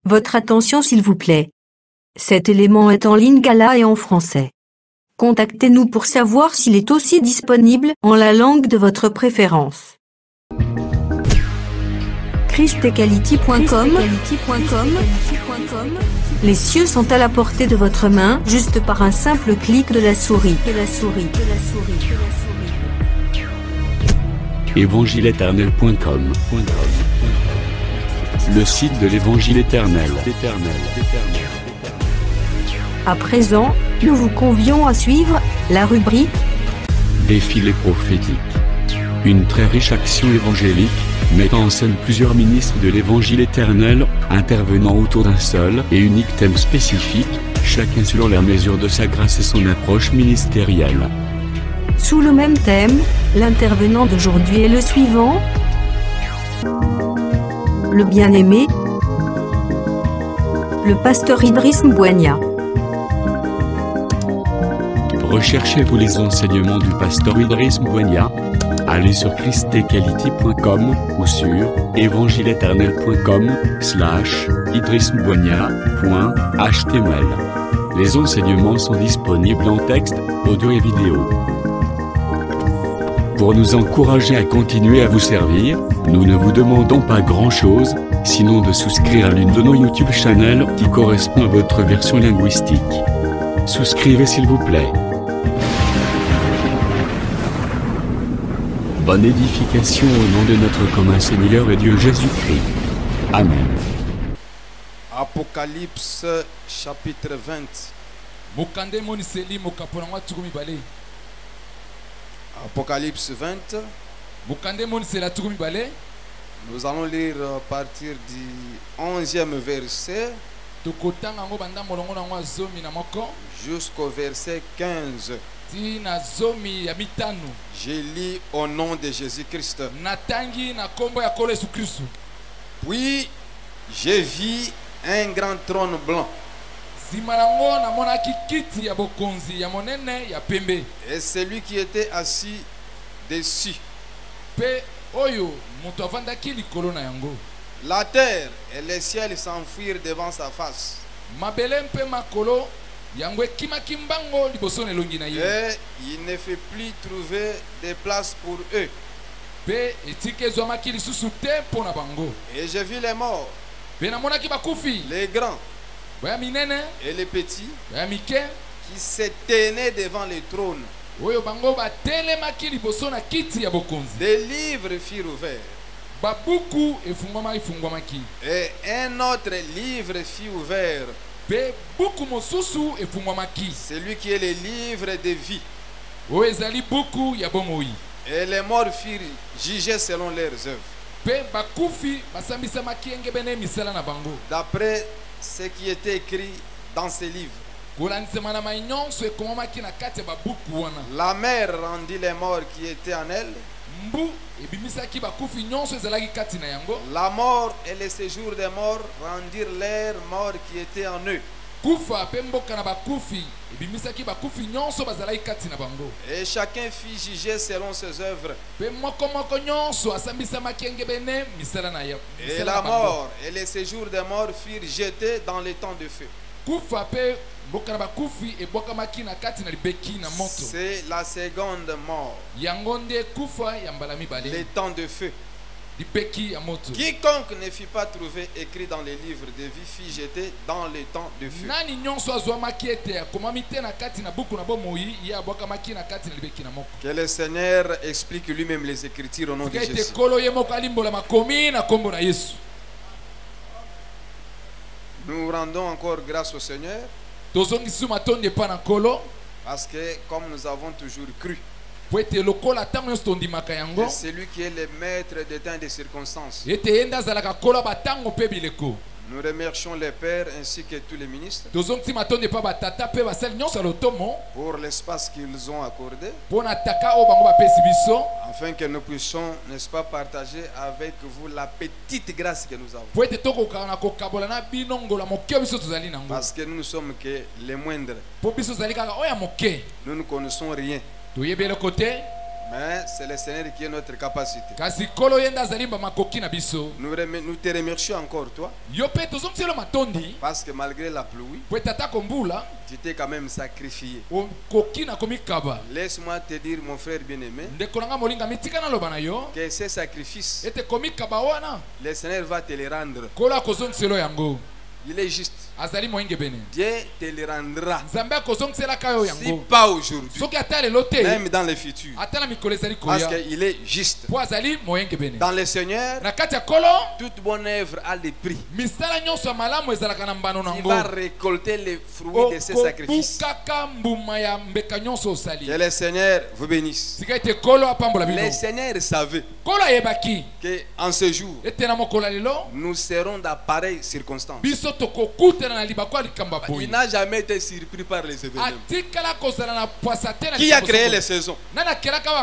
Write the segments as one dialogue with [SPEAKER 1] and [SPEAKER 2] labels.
[SPEAKER 1] Votre attention s'il vous plaît. Cet élément est en lingala et en français. Contactez-nous pour savoir s'il est aussi disponible en la langue de votre préférence. christequality.com. Les cieux sont à la portée de votre main, juste par un simple clic de la souris.
[SPEAKER 2] Évangile-éternel.com. Le site de l'Évangile éternel.
[SPEAKER 1] À présent, nous vous convions à suivre la rubrique
[SPEAKER 2] Défilé prophétique. Une très riche action évangélique, mettant en scène plusieurs ministres de l'Évangile éternel, intervenant autour d'un seul et unique thème spécifique, chacun selon la mesure de sa grâce et son approche ministérielle.
[SPEAKER 1] Sous le même thème, l'intervenant d'aujourd'hui est le suivant. Le bien-aimé, le pasteur Idriss Mbouania.
[SPEAKER 2] Recherchez-vous les enseignements du pasteur Idriss Mbouania? Allez sur christequality.com ou sur évangile-éternel.com/idrissmbouania.html. Les enseignements sont disponibles en texte, audio et vidéo. Pour nous encourager à continuer à vous servir, nous ne vous demandons pas grand-chose, sinon de souscrire à l'une de nos YouTube channels qui correspond à votre version linguistique. Souscrivez s'il vous plaît. Bonne édification au nom de notre commun Seigneur et Dieu Jésus-Christ. Amen.
[SPEAKER 3] Apocalypse chapitre 20. Apocalypse 20. Nous allons lire à partir du 11e verset jusqu'au verset 15. Je lis au nom de Jésus-Christ. Puis j'ai vu un grand trône blanc. Et celui qui était assis dessus. La terre et les ciels s'enfuirent devant sa face. Et il ne fait plus trouver de place pour eux. Et j'ai vu les morts, les grands et les petits, qui se tenaient devant le trône. Des livres furent ouverts. Et un autre livre fut ouvert. Celui qui est le livre de vie. Et les morts furent jugés selon leurs œuvres, d'après ce qui était écrit dans ces livres. La mer rendit les morts qui étaient en elle. La mort et le séjour des morts rendirent leurs morts qui étaient en eux. Et chacun fut jugé selon ses œuvres. Et la mort et le séjour des morts furent jetés dans les temps de feu. C'est la seconde mort. Les temps de feu. Quiconque ne fut pas trouvé écrit dans les livres de vie fut jeté dans les temps de feu. Que le Seigneur explique lui-même les Écritures au nom de Jésus. Nous rendons encore grâce au Seigneur parce que comme nous avons toujours cru, c'est celui qui est le maître des temps et des circonstances. Nous remercions les pères ainsi que tous les ministres pour l'espace qu'ils ont accordé, afin que nous puissions, n'est-ce pas, partager avec vous la petite grâce que nous avons. Parce que nous ne sommes que les moindres. Nous ne connaissons rien. Mais c'est le Seigneur qui est notre capacité. Nous te remercions encore, toi. Parce que malgré la pluie, tu t'es quand même sacrifié. Laisse-moi te dire, mon frère bien-aimé, que ces sacrifices, le Seigneur va te les rendre. Il est juste. Dieu te le rendra. Si pas aujourd'hui, même dans le futur. Parce qu'il est juste. Dans le Seigneur, toute bonne œuvre a des prix. Il va récolter les fruits de ses sacrifices. Que le Seigneur vous bénisse. Le Seigneur savait qu'en ce jour, nous serons dans pareilles circonstances. Il n'a jamais été surpris par les événements. Qui a créé les saisons?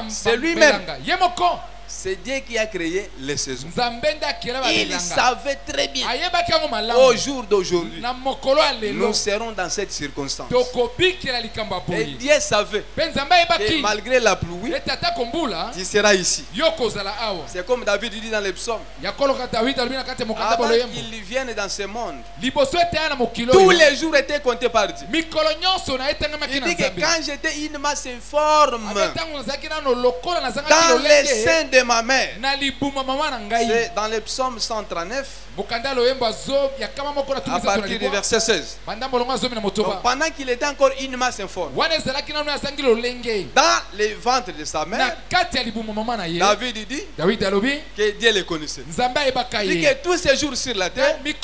[SPEAKER 3] C'est lui-même. C'est Dieu qui a créé les saisons. Il savait très bien au jour d'aujourd'hui nous serons dans cette circonstance. Et Dieu savait que malgré la pluie, tu seras ici. C'est comme David dit dans les psaumes. Avant qu'il vienne dans ce monde, tous les jours étaient comptés par Dieu. Il dit que quand j'étais une masse informe dans les seins de ma mère, c'est dans le psaume 139 à partir du verset 16. Donc, pendant qu'il était encore une masse informe dans le ventre de sa mère, David dit que Dieu les connaissait. Il dit que tous ces jours sur la terre, Dieu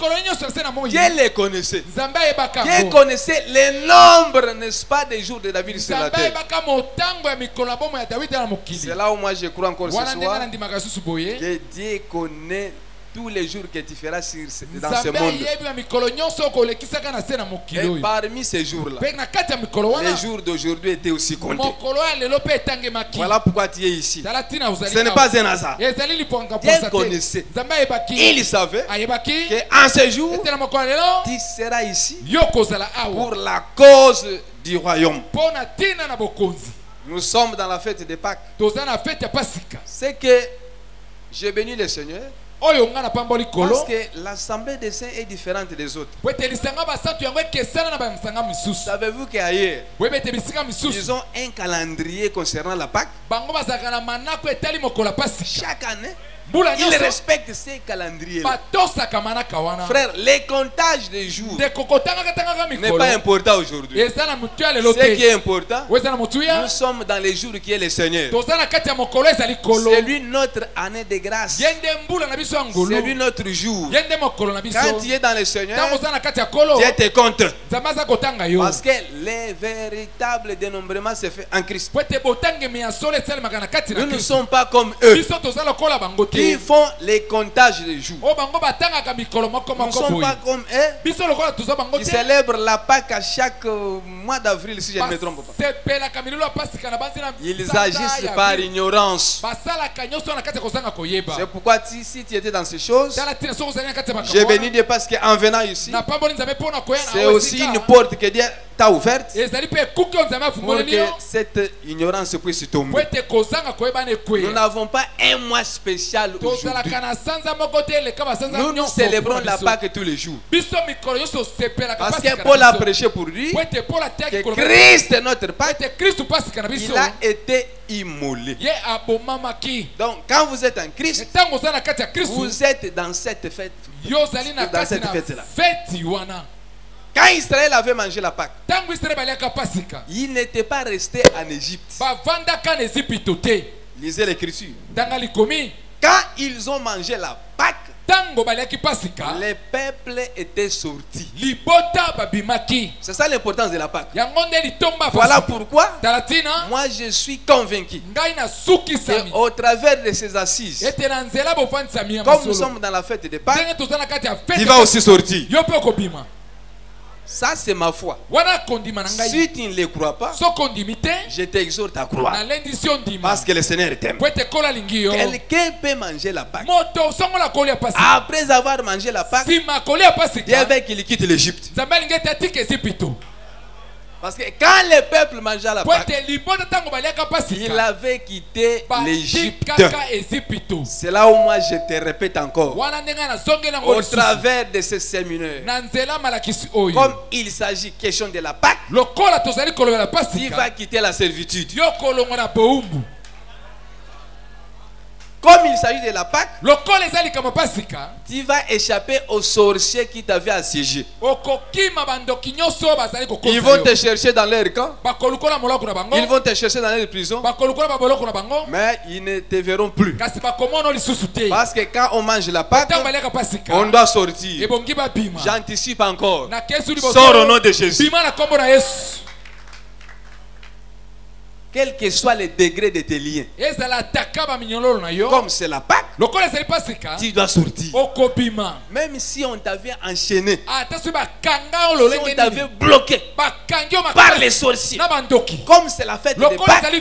[SPEAKER 3] les connaissait. Dieu connaissait le nombre, n'est-ce pas, des jours de David sur la terre. C'est là où moi je crois encore ce soir que Dieu connaît tous les jours que tu feras dans ce monde. Et parmi ces jours-là, les jours d'aujourd'hui étaient aussi comptés. Voilà pourquoi tu es ici. Ce n'est pas un hasard. Dieu connaissait. Il savait qu'en ce jour, tu seras ici pour la cause du royaume. Nous sommes dans la fête de Pâques. C'est que j'ai béni le Seigneur parce que l'assemblée des saints est différente des autres. Savez-vous qu'ailleurs, ils ont un calendrier concernant la Pâques? Chaque année, ils respectent ces calendriers-là. Frère, les comptages des jours n'est pas important aujourd'hui. Ce qui est important, nous sommes dans les jours qui est le Seigneur. C'est lui notre année de grâce. C'est lui notre jour. Quand tu es dans le Seigneur, Dieu te compte. Parce que le véritable dénombrement se fait en Christ. Nous ne sommes pas comme eux qui font les comptages des jours. Nous ne sommes pas comme eux qui célèbrent la Pâque à chaque mois d'avril, si je ne me trompe pas. Ils agissent par ignorance. C'est pourquoi si tu étais dans ces choses, j'ai béni Dieu parce qu'en venant ici, c'est aussi une porte que Dieu t'a ouverte pour que cette ignorance puisse tomber. Nous n'avons pas un mois spécial aujourd'hui. Nous célébrons la Pâque tous les jours. Parce que Paul a prêché pour lui que Christ est notre Pâque. Il a été immolé. Donc quand vous êtes en Christ, vous êtes dans cette fête. Dans cette fête-là. Quand Israël avait mangé la Pâque, il n'était pas resté en Égypte. Lisez l'écriture. Quand ils ont mangé la Pâque, les peuples étaient sortis. C'est ça l'importance de la Pâque. Voilà pourquoi moi je suis convaincu qu'au travers de ces assises, comme nous sommes dans la fête de Pâques, il va aussi sortir. Ça c'est ma foi. Si tu ne le crois pas, je t'exhorte à croire. Parce que le Seigneur t'aime. Quelqu'un peut manger la Pâque. Après avoir mangé la Pâque, Dieu veut qu'il quitte l'Égypte. Parce que quand le peuple mangeait la Pâque, il avait quitté l'Égypte. C'est là où moi je te répète encore, au travers de ce séminaire, comme il s'agit question de la Pâque, tu vas quitter la servitude. Comme il s'agit de la Pâque, tu vas échapper aux sorciers qui t'avaient assiégé. Ils vont te chercher dans leur camp. Ils vont te chercher dans leur prison. Mais ils ne te verront plus. Parce que quand on mange la Pâque, on doit sortir. J'anticipe encore. Sors au nom de Jésus. Quel que soit le degré de tes liens, comme c'est la Pâque, tu dois sortir. Même si on t'avait enchaîné, si on t'avait bloqué par les sorciers, comme c'est la fête de Pâques,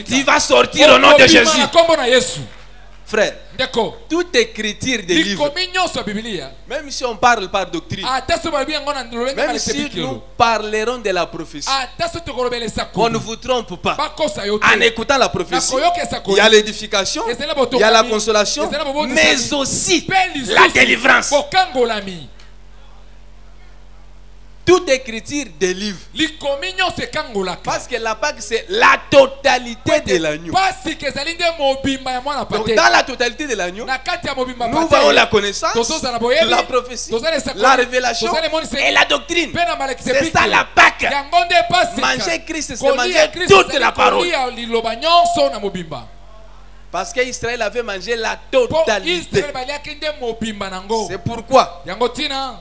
[SPEAKER 3] tu vas sortir au nom de Jésus. Frère, toute écriture des livres, même si on parle par doctrine, même si nous parlerons de la prophétie, on ne vous trompe pas. En écoutant la prophétie, il y a l'édification, il y a la consolation, mais aussi la délivrance. Toute écriture des livres. Parce que la Pâque, c'est la totalité de l'agneau. Donc dans la totalité de l'agneau, nous voyons la connaissance, la prophétie, la révélation et la doctrine. C'est ça la Pâque. Manger Christ, c'est manger toute la parole. Parce qu'Israël avait mangé la totalité. C'est pourquoi,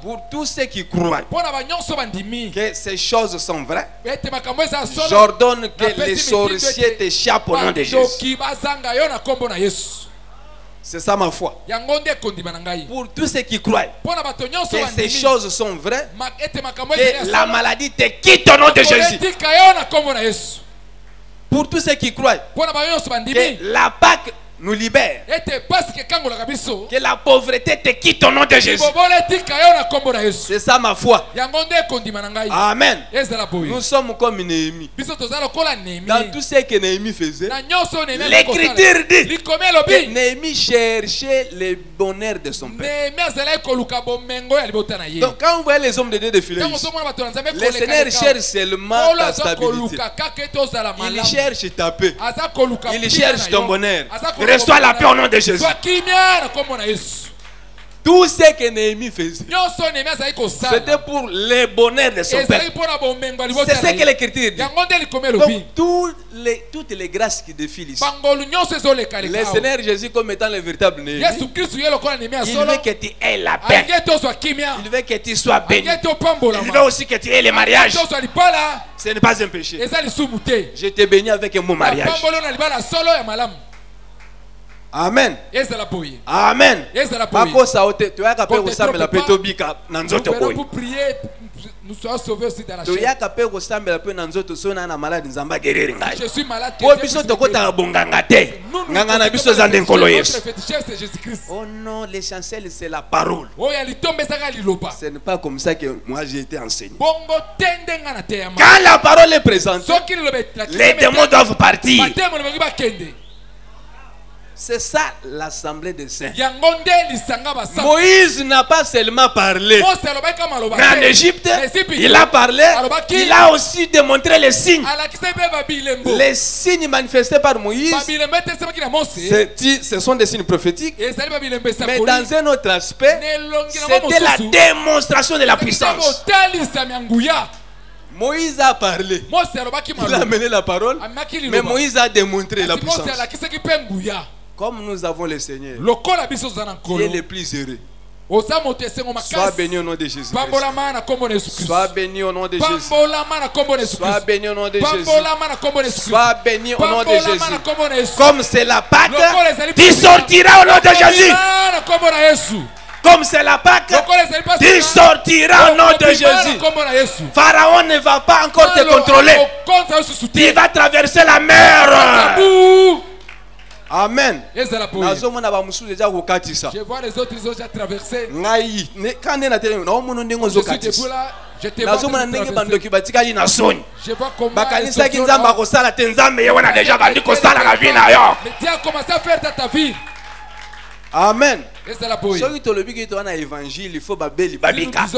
[SPEAKER 3] pour tous ceux qui croient que ces choses sont vraies, j'ordonne que les sorciers t'échappent au nom de Jésus. C'est ça ma foi. Pour tous ceux qui croient que ces choses sont vraies, que la maladie te quitte au nom de Jésus. Pour tous ceux qui croient que la Pâque nous libère, que la pauvreté te quitte au nom de Jésus. C'est ça ma foi. Amen. Nous sommes comme Néhémie. Dans tout ce que Néhémie faisait, l'Écriture dit que Néhémie cherchait le bonheur de son père. Donc quand vous voyez les hommes de Dieu défiler ici, le Seigneur cherche seulement ta stabilité. Il cherche ta paix. Il cherche ton bonheur. Reçois la paix au nom de Jésus. Tout ce que Néhémie faisait, c'était pour le bonheur de son père. C'est ce que l'Écriture dit. Donc toutes les grâces qui défilent ici, le Seigneur Jésus comme étant le véritable Néhémie, il veut que tu aies la paix. Il veut que tu sois béni. Il veut aussi que tu aies le mariage. Ce n'est pas un péché. Je te bénis avec mon mariage. Amen. Amen.
[SPEAKER 4] Nous soyons sauvés aussi dans la chair. Je suis malade.
[SPEAKER 3] Oh non, l'essentiel c'est la parole. Ce n'est pas comme ça que moi j'ai été enseigné. Quand la parole est présente, les démons doivent partir. C'est ça l'assemblée des saints. Moïse n'a pas seulement parlé. Mais en Égypte, il a parlé. Il a aussi démontré les signes. Les signes manifestés par Moïse, ce sont des signes prophétiques. Mais dans un autre aspect, c'était la démonstration de la puissance. Moïse a parlé. Il a mené la parole. Mais Moïse a démontré la puissance. Comme nous avons le Seigneur, qui est le plus heureux. Sois béni au nom de Jésus. Sois béni au nom de Jésus. Sois béni au nom de Jésus. Sois béni au nom de Jésus. Comme c'est la Pâque, tu sortiras au nom de Jésus. Comme c'est la Pâque, tu sortiras au nom de Jésus. Pharaon ne va pas encore te contrôler. Tu vas traverser la mer. Amen.
[SPEAKER 4] Je vois
[SPEAKER 3] les
[SPEAKER 4] autres, ils ont déjà traversé.
[SPEAKER 3] Je suis debout là. Je te vois traverser. Je vois comment mais tu as commencé à faire dans ta vie. Amen. Si nous disons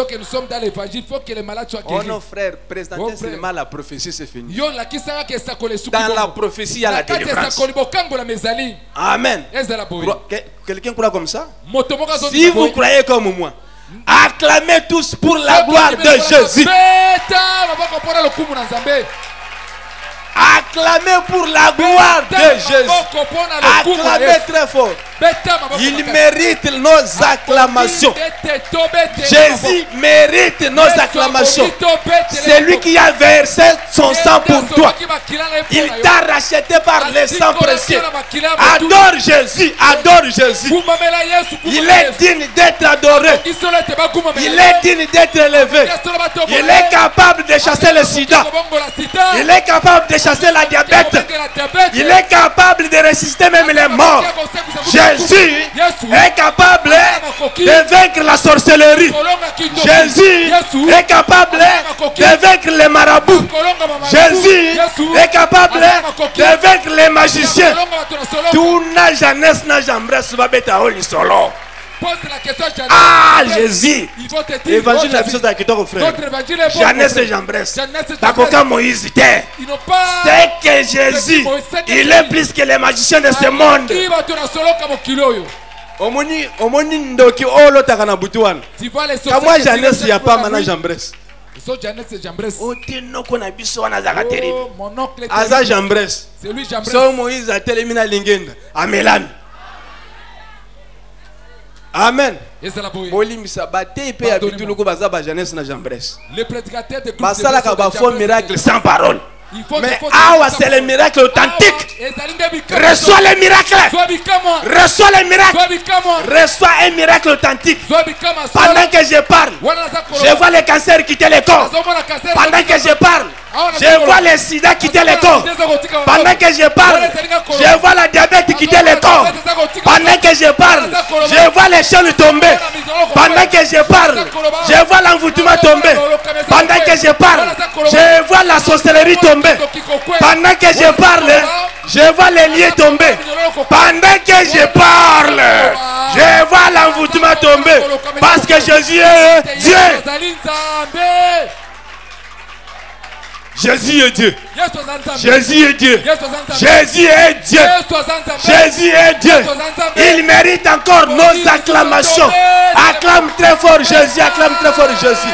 [SPEAKER 3] que nous sommes dans l'évangile, il faut que les malades soient guéris.
[SPEAKER 4] Oh non frère, présenter seulement la prophétie, c'est fini.
[SPEAKER 3] Dans
[SPEAKER 4] la prophétie, il y a la délivrance. Amen. Quelqu'un croit comme ça? Si vous croyez comme moi, acclamez tous pour la gloire de Jésus. Acclamez pour la gloire de Jésus. Acclamez très fort. Il mérite nos acclamations. Jésus mérite nos acclamations. C'est lui qui a versé son sang pour toi. Il t'a racheté par le sang précieux. Adore Jésus, adore Jésus. Il est digne d'être adoré. Il est digne d'être élevé. Il est capable de chasser le sida. Il est capable de chasser la diabète. Il est capable de résister même les morts. Jésus est capable de vaincre la sorcellerie. Jésus est capable de vaincre les marabouts. Jésus est capable de vaincre les magiciens. Tout na jeunesse na jambresse va beta oli solo. Ah Jésus, évangile la chose à qui ton frère. Jeunesse et jambresse. Takoka Moïse c'est que Jésus, il est plus que les magiciens de ce monde. Omoni ndoki olo takana butuan. Kama jeunesse y a pas mana jambresse. Oh tinoko na biso wana zaka terrible. Aza jambresse.
[SPEAKER 3] C'est lui jambresse.
[SPEAKER 4] So Moïse a telemina lingenda amelan. Amen. Les
[SPEAKER 3] prédicateurs de
[SPEAKER 4] groupe miracle sans parole. Mais c'est le miracle authentique. Reçois les miracles. Reçois les miracles. Reçois un miracle authentique. Pendant que je parle, je vois le cancer quitter le corps. Pendant que je parle, je vois le sida quitter le corps. Pendant que je parle, je vois la diabète quitter le corps. Pendant que je parle, je vois les chaînes tomber. Pendant que je parle, je vois l'envoûtement tomber. Pendant que je parle, je vois la sorcellerie tomber. Pendant que je parle, je vois les liens tomber. Pendant que je parle, je vois l'envoûtement tomber. Parce que Jésus est Dieu. Jésus est Dieu. Jésus est Dieu. Jésus est Dieu. Jésus est Dieu. Il mérite encore nos acclamations. Acclame très fort Jésus. Acclame très fort Jésus.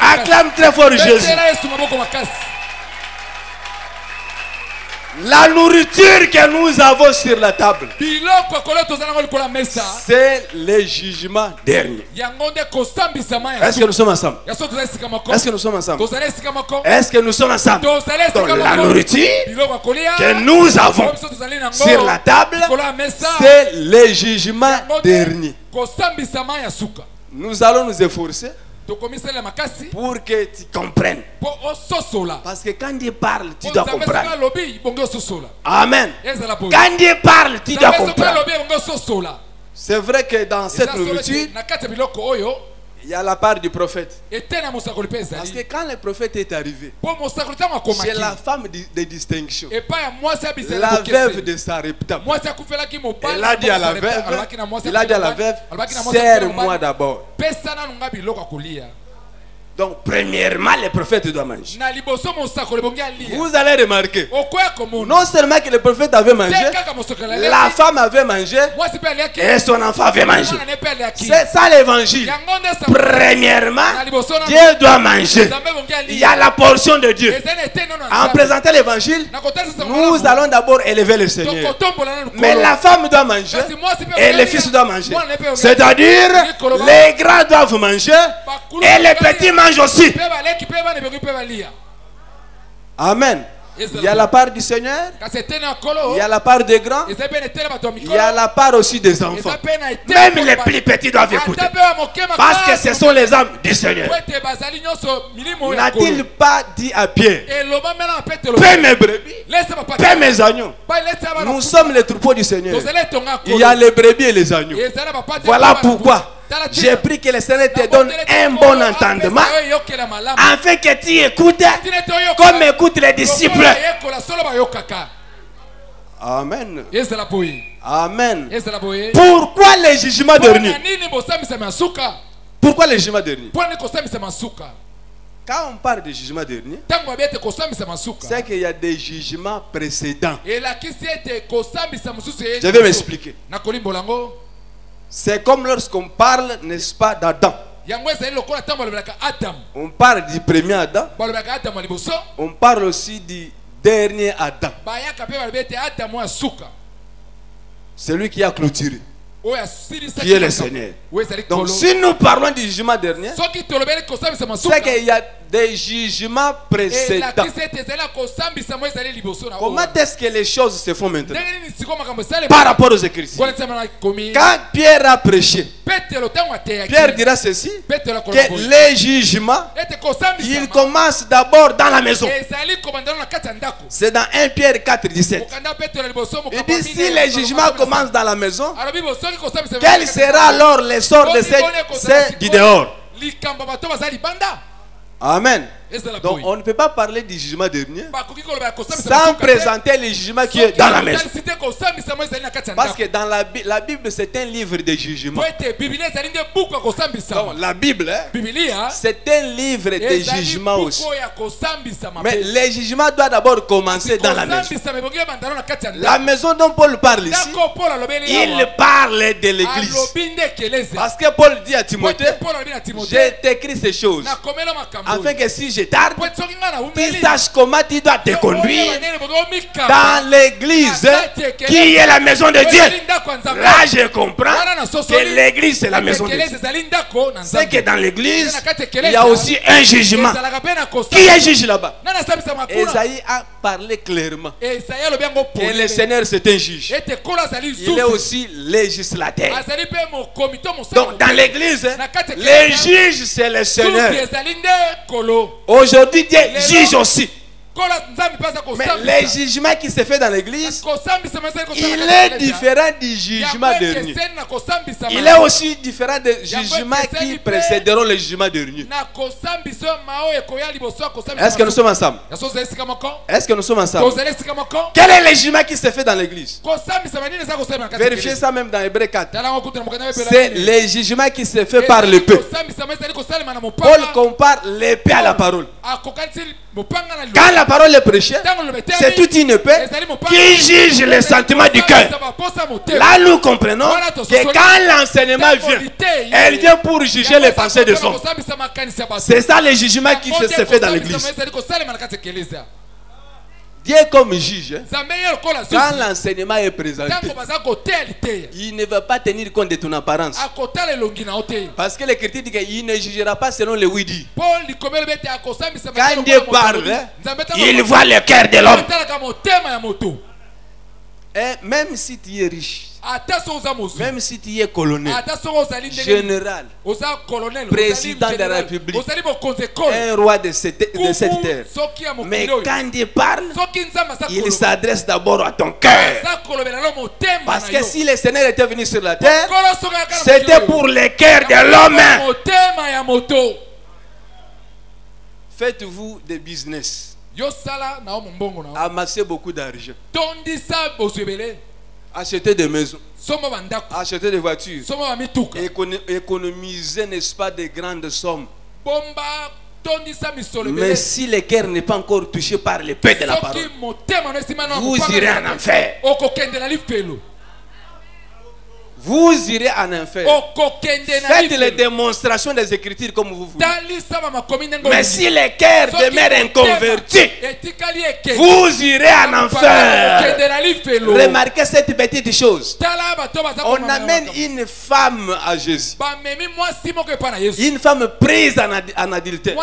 [SPEAKER 4] Acclame très fort Jésus. La nourriture que nous avons sur la table, c'est le jugement dernier. Est-ce que nous sommes ensemble? Est-ce que nous sommes ensemble? Est-ce que nous sommes ensemble? Donc la nourriture que nous avons sur la table, c'est le jugement dernier. Nous allons nous efforcer pour que tu comprennes. Parce que quand Dieu parle, tu dois comprendre. Amen. Quand Dieu parle, tu dois comprendre. C'est vrai que dans cette nourriture, il y a la part du prophète. Parce que quand le prophète est arrivé, c'est la femme de distinction, la veuve de Sarepta. Elle a dit à la veuve, serre-moi d'abord. Donc premièrement, le prophète doit manger. Vous allez remarquer, non seulement que le prophète avait mangé, la femme avait mangé et son enfant avait mangé. C'est ça l'évangile. Premièrement, Dieu doit manger. Il y a la portion de Dieu. En présentant l'évangile, nous allons d'abord élever le Seigneur. Mais la femme doit manger et le fils doit manger. C'est-à-dire, les grands doivent manger et les petits mangent aussi. Amen. Il y a la part du Seigneur, il y a la part des grands, il y a la part aussi des enfants. Même les plus petits doivent écouter. Parce que ce sont les âmes du Seigneur. N'a-t-il pas dit à Pierre, paie mes brebis, paie mes agneaux. Nous sommes les troupeaux du Seigneur. Il y a les brebis et les agneaux. Voilà pourquoi j'ai pris que le Seigneur te donne un bon entendement afin que tu écoutes comme écoutent les disciples. Amen. Amen. Pourquoi le jugement dernier? Pourquoi le jugement dernier? Quand on parle de jugement dernier, c'est qu'il y a des jugements précédents. Je vais m'expliquer. C'est comme lorsqu'on parle, n'est-ce pas, d'Adam. On parle du premier Adam. On parle aussi du dernier Adam. Celui qui a clôturé, qui est le Seigneur. Donc si nous parlons du jugement dernier, c'est qu'il y a des jugements précédents. Comment est-ce que les choses se font maintenant par rapport aux Écritures? Quand Pierre a prêché, Pierre dira ceci, que les jugements, ils commencent d'abord dans la maison. C'est dans 1 Pierre 4, 17. Il dit, si les jugements commencent dans la maison, quel sera alors l'essor de ces du dehors? Amen. Donc on ne peut pas parler du jugement dernier sans présenter le jugement qui est dans la maison. Parce que dans la Bible, c'est un livre de jugement. Donc, la Bible, c'est un livre de jugement aussi. Mais le jugement doit d'abord commencer dans la maison. La maison dont Paul parle ici, il parle de l'église. Parce que Paul dit à Timothée, j'ai écrit ces choses afin que si je tarde, tu saches comment tu dois te conduire dans l'église qui est la maison de Dieu. Là je comprends que l'église c'est la maison de Dieu. C'est que dans l'église il y a aussi un jugement. Qui est juge là-bas? Esaïe a parlé clairement que le Seigneur c'est un juge. Il est aussi législateur. Donc dans l'église, les juges c'est le Seigneur. Aujourd'hui Dieu juge aussi. Mais le jugement qui se fait dans l'église, il est différent du jugement dernier. Il est aussi différent des jugements qui précéderont le jugement dernier. Est-ce que nous sommes ensemble? Est-ce que nous sommes ensemble? Quel est le jugement qui se fait dans l'église? Vérifiez ça même dans Hébreux 4. C'est le jugement qui se fait par l'épée. Paul compare l'épée à la parole. Quand la parole est prêchée, c'est toute une épée qui juge les sentiments du cœur. Là, nous comprenons que quand l'enseignement vient, elle vient pour juger les pensées des hommes. C'est ça le jugement qui se fait dans l'église. Dieu comme juge, quand l'enseignement est présenté, il ne va pas tenir compte de ton apparence. Parce que l'Écriture dit qu'il ne jugera pas selon les oui-dits. Quand Dieu parle, il voit le cœur de l'homme. Et même si tu es riche, même si tu es colonel, général, président de la République, un roi de cette terre, mais quand Dieu parle, il s'adresse d'abord à ton cœur. Parce que si le Seigneur était venu sur la terre, c'était pour le cœur de l'homme. Faites-vous des business. Amassez beaucoup d'argent. Achetez des maisons. Achetez des voitures. Économisez, n'est-ce pas, des grandes sommes. Mais si le cœur n'est pas encore touché par l'épée de la parole, vous irez en enfer. Vous irez en enfer. Faites les démonstrations des Écritures comme vous voulez. Mais si les cœurs demeurent inconvertis, vous irez en enfer. Remarquez cette petite chose. On amène une femme à Jésus. Une femme prise en adultère.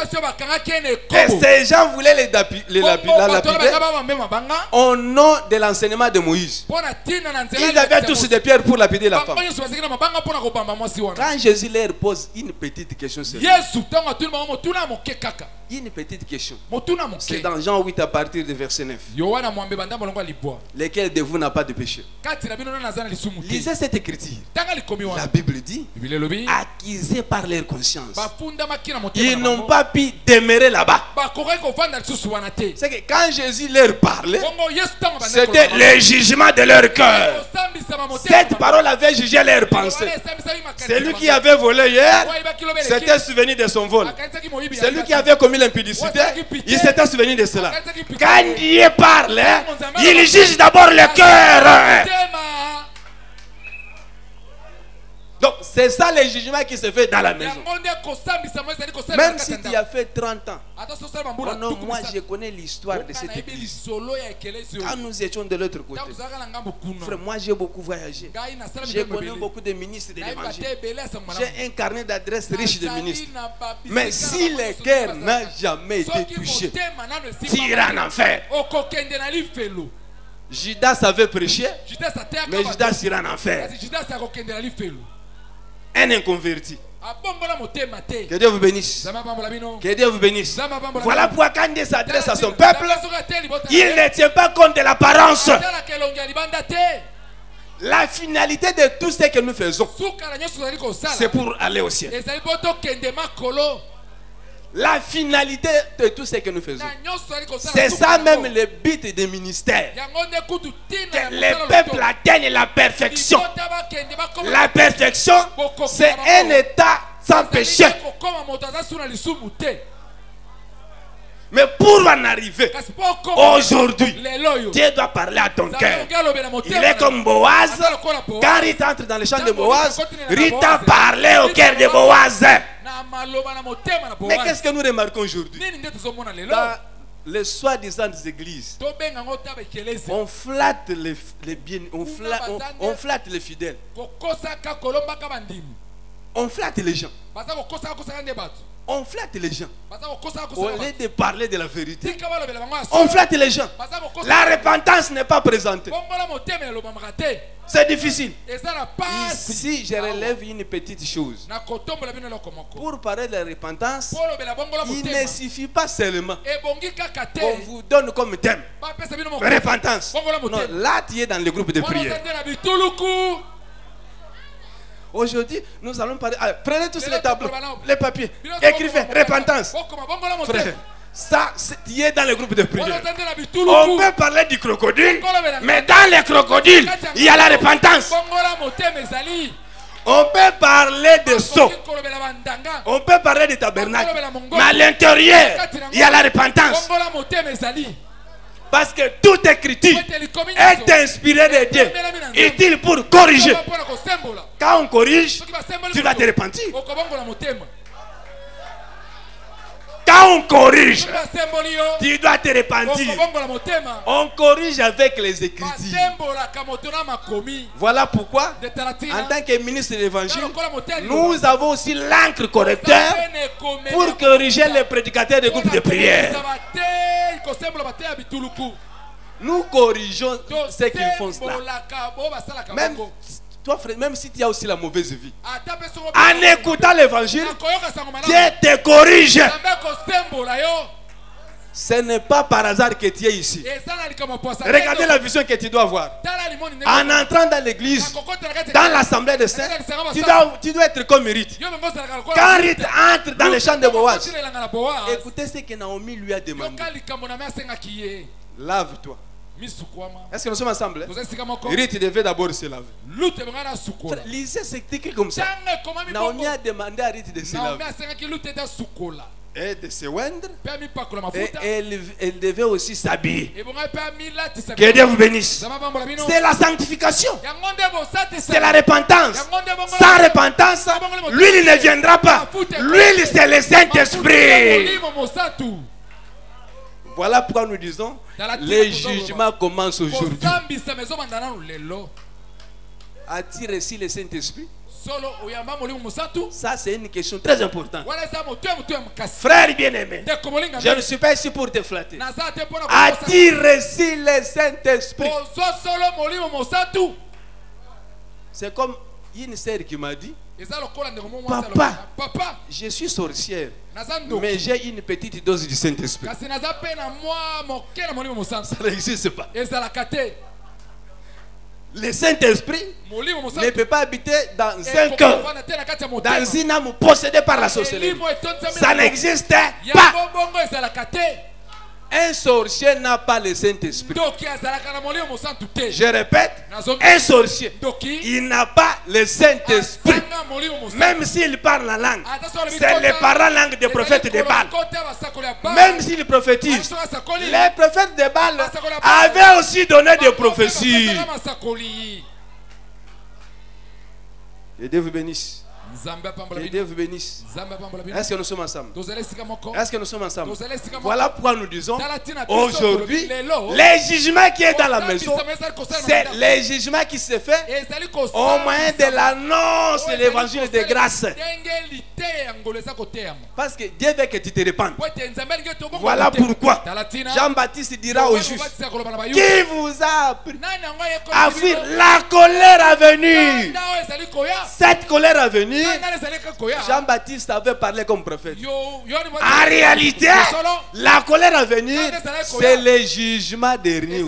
[SPEAKER 4] Et ces gens voulaient la lapider au nom de l'enseignement de Moïse. Ils avaient tous des pierres pour lapider la femme. Quand Jésus leur pose une petite question, une petite question, c'est dans Jean 8 à partir du verset 9. Lequel de vous n'a pas de péché? Lisez cette écriture. La Bible dit, accusés par leur conscience, ils n'ont pas pu demeurer là-bas. C'est que quand Jésus leur parlait, c'était le jugement de leur cœur. Cette parole avait jugé leur pensée. Celui qui avait volé hier, s'était souvenu de son vol. Celui qui avait commis l'impudicité, il s'était souvenu de cela. Quand Dieu parle, il juge d'abord le cœur. Donc c'est ça le jugement qui se fait dans la maison. Même si tu as fait 30 ans. Oh non, moi je connais l'histoire de cette église. Quand nous étions de l'autre côté, frère, moi j'ai beaucoup voyagé. J'ai connu beaucoup de ministres de l'évangile. J'ai un carnet d'adresses riche de ministres. Mais si le cœur n'a jamais été touché, tu iras en enfer. Judas avait prêché, mais Judas ira en enfer. Un inconverti. Que Dieu vous bénisse. Que Dieu vous bénisse. Voilà pourquoi quand Dieu s'adresse à son peuple, il ne tient pas compte de l'apparence. La finalité de tout ce que nous faisons, c'est pour aller au ciel. La finalité de tout ce que nous faisons, c'est ça même le but des ministères. Que le peuple atteigne la perfection. La perfection, c'est un état sans péché. Mais pour en arriver, aujourd'hui, Dieu doit parler à ton cœur. Il est comme Boaz. Quand Ruth entre dans le champ de Boaz, Ruth a parlé au cœur de Boaz. Mais qu'est-ce que nous remarquons aujourd'hui? Dans les soi-disant églises, on flatte les biens, on flatte les fidèles. On flatte les gens. On flatte les gens. Au lieu de parler de la vérité, on flatte les gens. La repentance n'est pas présentée. C'est difficile. Ici, je relève une petite chose. Pour parler de la repentance, il ne suffit pas seulement qu'on vous donne comme thème repentance. Non, là, tu es dans le groupe de prière. Aujourd'hui, nous allons parler. Allez, prenez tous les tableaux, les papiers, écrivez repentance. Frère, ça, tu es dans le groupe de prière. On peut parler du crocodile, mais dans le crocodile, il y a la repentance. On peut parler de sceaux. On peut parler du tabernacle. Mais à l'intérieur, il y a la repentance. Parce que toute écriture est inspirée de Dieu, utile pour corriger. Quand on corrige, tu vas te repentir. Quand on corrige, tu dois te repentir. On corrige avec les Écritures. Voilà pourquoi, en tant que ministre de l'Évangile, nous avons aussi l'encre correcteur pour corriger les prédicateurs des groupes de prière. Nous corrigeons ce qu'ils font cela. Même toi, frère, même si tu as aussi la mauvaise vie, en écoutant l'évangile, Dieu te corrige. Ce n'est pas par hasard que tu es ici. Regardez la vision que tu dois avoir. En entrant dans l'église, dans l'assemblée de saints, tu dois être comme Ruth. Quand Ruth entre dans le champ de Boaz, écoutez ce que Naomi lui a demandé. Lave-toi. Est-ce que nous sommes ensemble? Ruth devait d'abord se laver. Lisez, c'est écrit comme ça. Naomi a demandé à Ruth de se laver. et de se oindre, et elle devait aussi s'habiller. Que Dieu vous bénisse. C'est la sanctification, c'est la repentance. Sans repentance, l'huile ne viendra pas. L'huile, c'est le Saint-Esprit. Voilà pourquoi nous disons les jugements commencent aujourd'hui. Attire ici le Saint-Esprit. Ça, c'est une question très importante. Frère bien-aimé, je ne suis pas ici pour te flatter. Attire ici le Saint-Esprit. C'est comme une sœur qui m'a dit: Papa, je suis sorcière, mais j'ai une petite dose du Saint-Esprit. Ça n'existe pas. Le Saint-Esprit ne peut pas habiter dans un cœur, dans une âme possédée par la sorcellerie. Ça n'existe pas. Un sorcier n'a pas le Saint-Esprit. Je répète, un sorcier, il n'a pas le Saint-Esprit. Même s'il parle la langue, c'est les parents langue des prophètes de Baal. Même s'il prophétise, les prophètes de Baal avaient aussi donné des prophéties. Que Dieu vous bénisse. Que Dieu vous bénisse. Est-ce que nous sommes ensemble? Est-ce que nous sommes ensemble? Voilà pourquoi nous disons aujourd'hui, les jugements qui est dans la maison, c'est les jugements qui se fait au moyen de l'annonce de l'évangile de grâce. Parce que Dieu veut que tu te répandes. Voilà pourquoi Jean-Baptiste dira aux Juifs: qui vous a appris à fuir la colère à venir? Cette colère à venir, Jean-Baptiste avait parlé comme prophète. En réalité, la colère à venir, c'est le jugement dernier.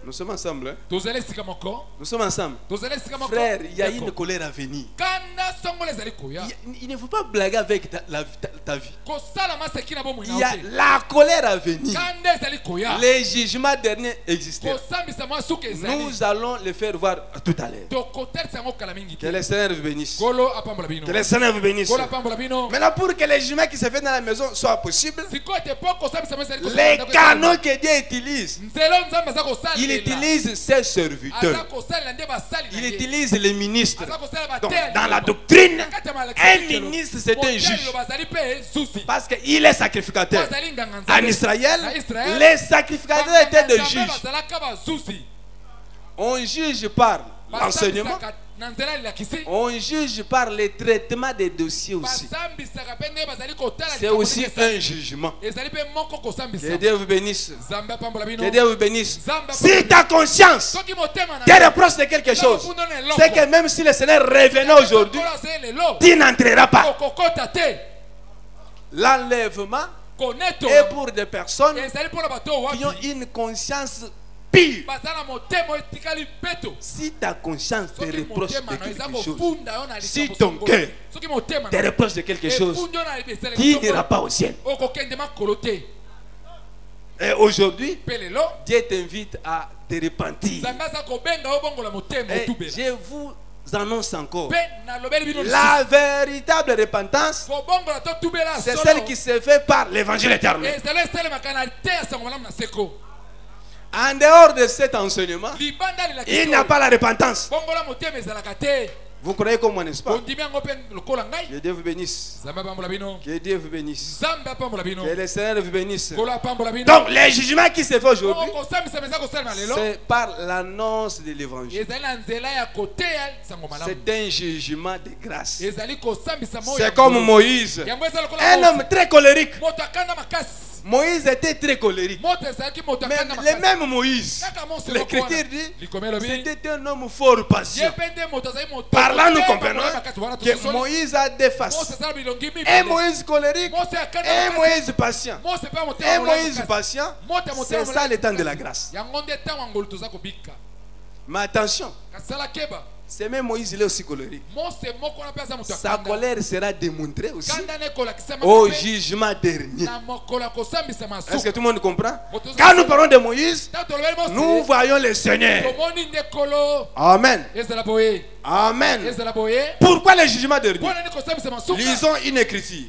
[SPEAKER 4] Nous sommes ensemble. Nous sommes ensemble. Frère, il y a une colère à venir. Il ne faut pas blaguer avec ta vie. Il y a la colère à venir. Les jugements derniers existent. Nous allons les faire voir tout à l'heure. Que le Seigneur vous bénisse. Que le Seigneur vous bénisse. Maintenant, pour que les jugements qui se font dans la maison soient possibles, les canaux que Dieu utilise, il utilise ses serviteurs. Il utilise les ministres. Donc, dans la doctrine, un ministre c'est un juge. Parce qu'il est sacrificateur. En Israël, les sacrificateurs étaient des juges. On juge par l'enseignement. On juge par le traitement des dossiers aussi. C'est aussi un jugement. Que Dieu vous bénisse. Que Dieu vous bénisse. Si ta conscience te reproche de quelque chose, c'est que même si le Seigneur revenait aujourd'hui, tu n'entreras pas. L'enlèvement est pour des personnes qui ont une conscience pire. Si ta conscience te reproche de quelque chose, si ton cœur te reproche de quelque chose, tu n'iras pas au ciel. Et aujourd'hui, Dieu t'invite à te repentir. Et je vous annonce encore, la véritable repentance, c'est celle qui se fait par l'évangile éternel. En dehors de cet enseignement, il n'y a pas la repentance. Vous croyez comme moi, n'est-ce pas? Que Dieu vous bénisse. Que Dieu vous bénisse. Que le Seigneur vous bénisse. Donc, les jugements qui se font aujourd'hui, c'est par l'annonce de l'évangile. C'est un jugement de grâce. C'est comme Moïse, un homme très colérique. Moïse était très colérique. Mais le même Moïse, l'Écriture dit, c'était un homme fort patient. Par là, nous comprenons que Moïse a des faces. Un Moïse colérique, un Moïse patient. Un Moïse patient, c'est ça le temps de la grâce. Mais attention, C'est même Moïse, il est aussi colérique. Sa colère sera démontrée aussi au jugement dernier. Est-ce que tout le monde comprend? Quand nous parlons de Moïse, nous voyons le Seigneur. Amen. Amen. Pourquoi le jugement dernier? Lisons une écriture.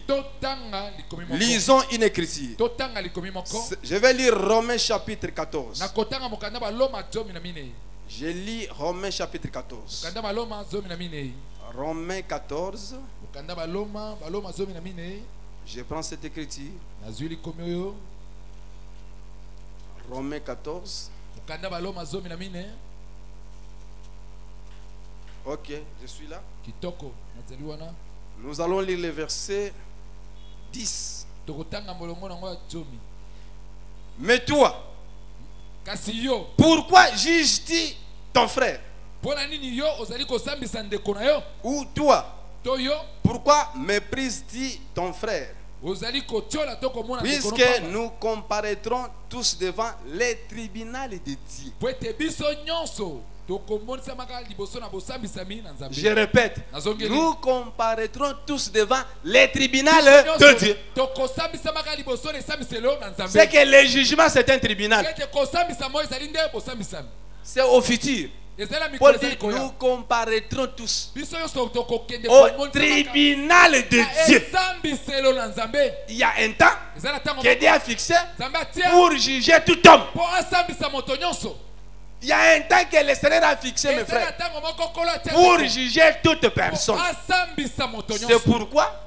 [SPEAKER 4] Lisons une écriture. Je vais lire Romains chapitre 14. Je lis Romains chapitre 14. Romains 14. Je prends cette écriture. Romains 14. Ok, je suis là. Nous allons lire le verset 10. Mais toi, pourquoi juges-tu ton frère? Ou toi, pourquoi méprises-tu ton frère? Puisque nous comparaîtrons tous devant les tribunaux de Dieu. Je répète, nous comparaîtrons tous devant les tribunaux de Dieu. C'est que le jugement, c'est un tribunal. C'est au futur. Paul dit, nous comparaîtrons tous au tribunal de Dieu. Il y a un temps que Dieu a fixé pour juger tout homme. Il y a un temps que le Seigneur a fixé, mes frères, pour juger toute personne. C'est pourquoi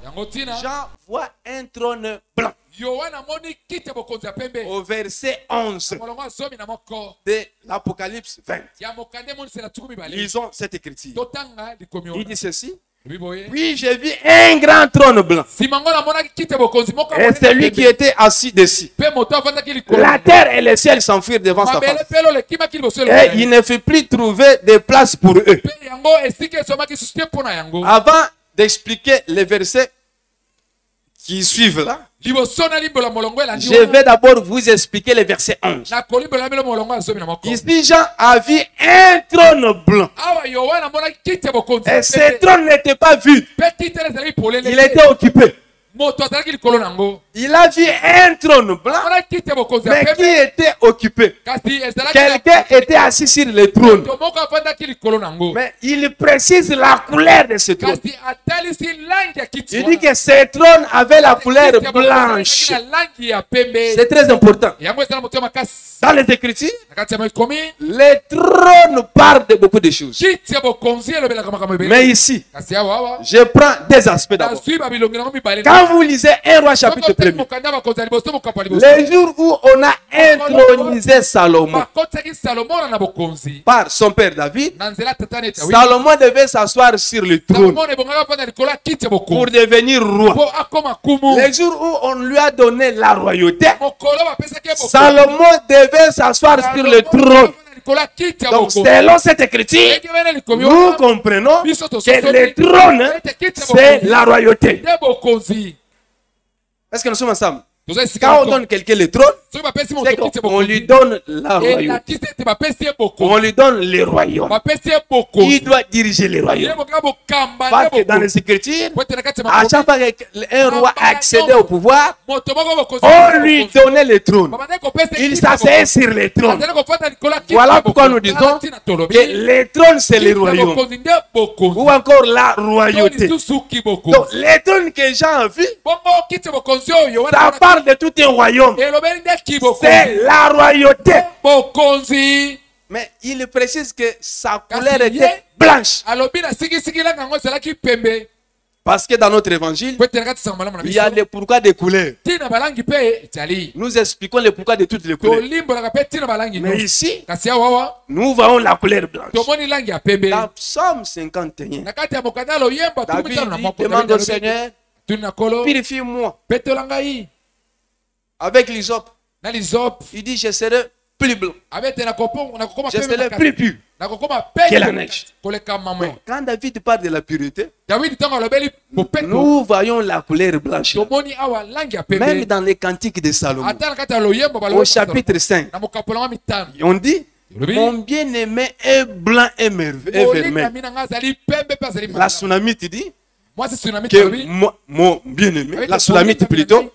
[SPEAKER 4] Jean voit un trône blanc. Au verset 11 de l'Apocalypse 20. Lisons cette écriture. Il dit ceci. Puis j'ai vu un grand trône blanc. Et celui qui était assis dessus. La terre et le ciel s'enfuirent devant sa face. Et il ne fit plus trouver de place pour eux. Avant d'expliquer les versets qui suivent là, je vais d'abord vous expliquer le verset 11. Ici, Jean a vu un trône blanc. Et ce trône n'était pas vide. Il était occupé. Il a vu un trône blanc, mais qui était occupé. Quelqu'un était assis sur le trône. Mais il précise la couleur de ce trône. Il dit que ce trône avait la couleur blanche. C'est très important. Dans les Écritures, le trône parle de beaucoup de choses. Mais ici, je prends des aspects d'abord. Quand vous lisez 1 Roi chapitre 1, le jour où on a intronisé Salomon par son père David, Salomon devait s'asseoir sur le trône pour devenir roi. Le jour où on lui a donné la royauté, Salomon devait s'asseoir sur le trône. Donc, selon cette écriture, nous comprenons que le trône, c'est la royauté. Est-ce que nous sommes ensemble? Quand on donne quelqu'un le trône, c'est qu'on lui donne la royauté. On lui donne le royaume. Il doit diriger le royaume. Parce que dans les Écritures, à chaque fois qu'un roi accédait au pouvoir, on lui donnait le trône. Il s'asseyait sur le trône. Voilà pourquoi nous disons que le trône, c'est le royaume. Ou encore la royauté. Donc, le trône que Jean a vu, ça parle de tout un royaume. C'est la royauté. Mais il précise que sa couleur était blanche. Parce que dans notre évangile, il y a le pourquoi des couleurs. Nous expliquons le pourquoi de toutes les couleurs. Mais ici, nous voyons la couleur blanche. Dans Psaume 51, David demande au Seigneur, purifie-moi avec l'hysope. Il dit, je serai plus blanc. Je serai plus pur que la neige. Quand David parle de la pureté, nous voyons la couleur blanche. Même dans les cantiques de Salomon, au chapitre 5, on dit, Mon bien-aimé est blanc et vermeil. La Sunamite dit que mon bien-aimé, la Sunamite plutôt,